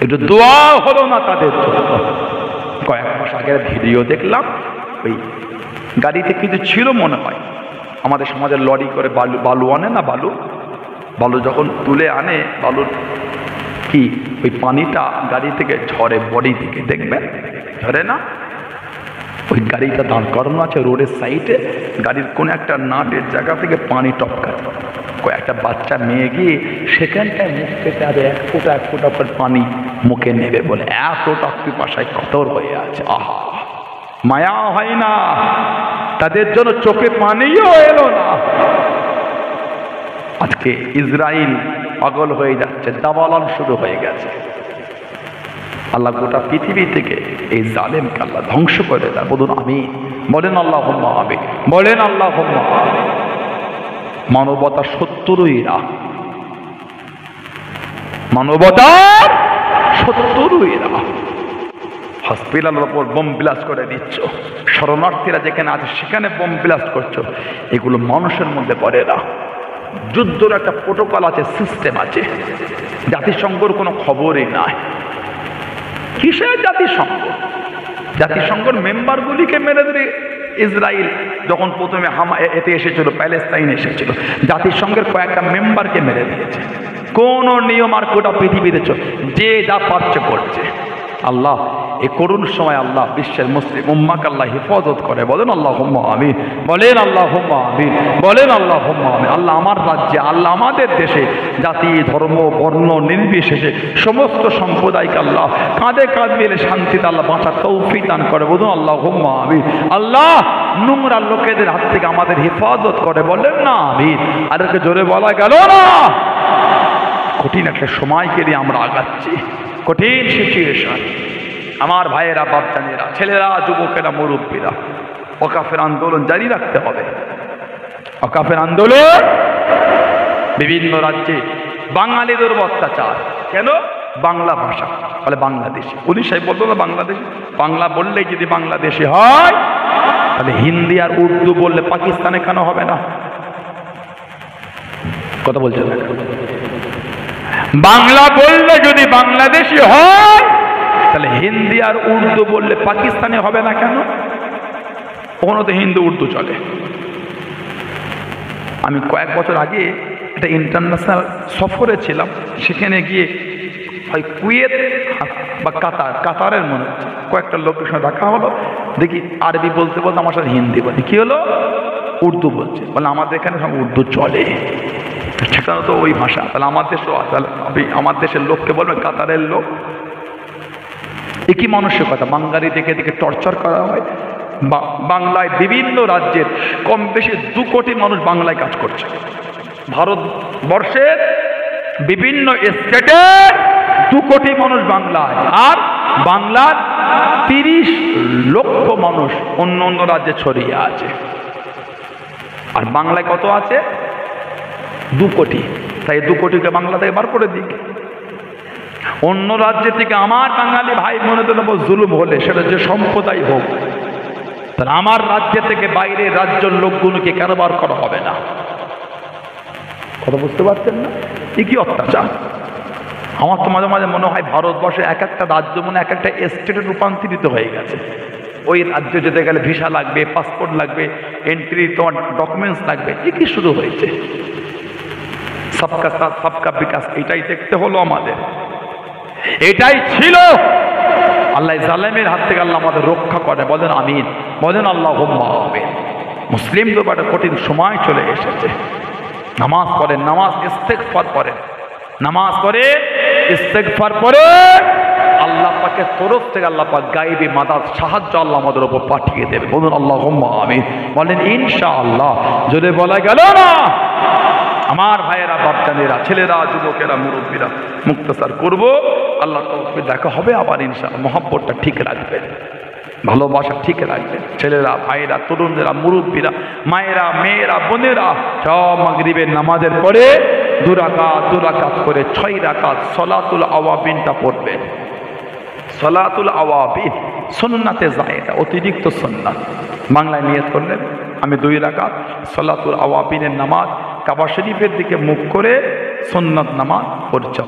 একটু দোয়া হলো না তাদের জন্য। কয়েক মাস আগের ভিডিও দেখলাম, ওই গাড়িতে কিছু ছিল মনে হয়, আমাদের সমাজের লরি করে বালু আনে না, বালু যখন তুলে আনে, বালুর কি ওই পানিটা গাড়ি থেকে ঝরে, বডি থেকে দেখবেন ঝরে না। ওই গাড়িটা দাঁড় করানো আছে রোডের সাইডে, গাড়ির কোন একটা নাটের জায়গা থেকে পানি টপকাচ্ছে। কয়েকটা বাচ্চা মেয়ে গিয়ে সেখানটায় মুখ পেতে আরে এক ফোঁটা করে পানি মুখে নেবে বলে এতটা পিপাসায় কাতর হয়ে আছে। আহা, মায়া হয় না তাদের জন্য, চোখে পানিও এলো না। আজকে ইসরায়েল পাগল হয়ে যাচ্ছে, দাবালন শুরু হয়ে গেছে। আল্লাহ গোটা পৃথিবী থেকে এই জালেমকে আল্লাহ ধ্বংস করে দেয়। বলুন আমিন, বলেন আল্লাহুম্মা আমিন, বলেন আল্লাহুম্মা আমিন। মানবতা শত্রুইরা, মানবতার শত্রুইরা হসপিটালের উপর বোম ব্লাস্ট করে দিচ্ছ, শরণার্থীরা যেখানে আছে সেখানে বোম ব্লাস্ট করছো। এগুলো মানুষের মধ্যে পড়ে না। যুদ্ধের একটা প্রোটোকল আছে, সিস্টেম আছে। জাতিসংঘর কোনো খবরই নাই। কিসের জাতিসংঘ? জাতিসংঘের মেম্বারগুলিকে মেরে দিলে ইসরায়েল যখন প্রথমে এতে এসেছিল, প্যালেস্তাইন এসেছিল, জাতিসংঘের কয়েকটা মেম্বারকে মেরে দিয়েছে। কোন নিয়ম আর গোটা পৃথিবীতে যে যা পারছে করছে। আল্লাহ এই করুণ সময় আল্লাহ বিশ্বের মুসলিম উম্মাকে আল্লাহ হেফাজত করে। বলেন আল্লাহুম্মা আমিন, বলেন আল্লাহুম্মা আমিন, বলেন আল্লাহুম্মা আমিন। আল্লাহ আমার রাজ্যে, আল্লাহ আমাদের দেশে জাতি ধর্ম বর্ণ নির্বিশেষে সমস্ত সম্প্রদায়কে আল্লাহ কাঁধে কাঁধ মিলে শান্তিতে আল্লাহ বাঁচার তৌফিক দান করে। বলুন আল্লাহুম্মা আমিন। আল্লাহ নোংরা লোকেদের হাত থেকে আমাদের হেফাজত করে। বলেন না আমিন। আর একে জোরে বলা গেল না। কঠিন একটা সময়কে নিয়ে আমরা আগাচ্ছি, কঠিন সিচুয়েশন। আমার ভাইয়েরা, বাপজানেরা, ছেলেরা, যুবকেরা, মুরব্বীরা, ওয়াকাফের আন্দোলন জারি রাখতে হবে। ওয়াকাফের আন্দোলন বিভিন্ন রাজ্যে বাঙালিদের অত্যাচার। কেন? বাংলা ভাষা বলে বাংলাদেশি। পুলিশ সাহেব বলতো না বাংলাদেশ, বাংলা বললেই যদি বাংলাদেশি হয়, তাহলে হিন্দি আর উর্দু বললে পাকিস্তানে কেন হবে না? কথা বলছেন না? বাংলা বললে যদি বাংলাদেশি হয়, তাহলে হিন্দি আর উর্দু বললে পাকিস্তানে হবে না কেন? ওখানে তো হিন্দি উর্দু চলে। আমি কয়েক বছর আগে একটা ইন্টারন্যাশনাল সফরে ছিলাম, সেখানে গিয়ে হয় কুয়েত বা কাতারের মনে হচ্ছে কয়েকটা লোকের সঙ্গে দেখা হলো। দেখি আরবি বলতে বলতে আমার সাথে হিন্দি বলে, কি হলো? উর্দু বলছে। বলে আমাদের এখানে সব উর্দু চলে, সেখানে তো ওই ভাষা। তাহলে আমার দেশও, তাহলে আমার দেশের লোককে বলবে কাতারের লোক। একই মানুষের কথা। বাঙালি দেখে দেখে টর্চার করা হয়। বাংলায় বিভিন্ন রাজ্যের কম বেশি 2 কোটি মানুষ বাংলায় কাজ করছে। ভারতবর্ষের বিভিন্ন স্টেটের 2 কোটি মানুষ বাংলায়, আর বাংলার 30 লক্ষ মানুষ অন্য অন্য রাজ্যে ছড়িয়ে আছে। আর বাংলায় কত আছে? 2 কোটি। তাই 2 কোটিকে বাংলা থেকে বার করে দিক। অন্য রাজ্য থেকে আমার বাঙালি ভাই বোনদের উপর জুলুম হলে, সেটা যে সম্প্রদায় হোক, তাহলে আমার রাজ্য থেকে বাইরের রাজ্যের লোকগুলোকে কেন বার করা হবে না? কথা বুঝতে পারছেন না? এ কি অত্যাচার! আমার তো মাঝে মাঝে মনে হয় ভারতবর্ষে এক একটা রাজ্য মনে এক একটা স্টেটে রূপান্তরিত হয়ে গেছে। ওই রাজ্য যেতে গেলে ভিসা লাগবে, পাসপোর্ট লাগবে, এন্ট্রি তোমার ডকুমেন্টস লাগবে। এ কি শুরু হয়েছে? সবকা সাথ সবকা বিকাশ, এটাই দেখতে হলো আমাদের। এটাই ছিল। আল্লাহ জালেমের হাত থেকে আল্লাহ আমাদের রক্ষা করে। বলেন আমিন, বলেন আল্লাহুম্মা আমিন। মুসলিমদের একটা কঠিন সময় চলে এসেছে। নামাজ পড়েন, নামাজ ইস্তেগফার করেন, নামাজ পড়ে ইস্তেগফার পরে আল্লাহ পাকের তরফ থেকে আল্লাহ পাক গায়েবী মাদাদ সাহায্য আল্লাহ আমাদের উপর পাঠিয়ে দেবে। বলুন আল্লাহুম্মা আমিন, বলেন ইনশাআল্লাহ। যদি বলা গেল না, আমার ভাইয়েরা, বাপজানেরা, ছেলেরা, যুবকেরা, মুরব্বীরা, মুক্তাসার করব, আল্লাহ তৌফিক দেখা হবে আবার ইনশাআল্লাহ। মহব্বতটা ঠিক রাখবেন, ভালোবাসা ঠিক রাখবেন। ছেলেরা, ভাইরা, তরুণরা, মুরব্বীরা, মায়েরা, মেয়েরা, বোনেরা সব মাগরিবের নামাজের পরে 2 রাকাত করে 6 রাকাত সলাতুল আওয়াবিনটা পড়বেন। সলাতুল আওয়াবিন সুন্নাতে জায়েদা, অতিরিক্ত সুন্নাত। বাংলায় নিয়ত করলেন আমি 2 রাকাত সলাতুল আওয়াবিনের নামাজ কাবা শরীফের দিকে মুখ করে সুন্নাত নামাজ পড়ছি।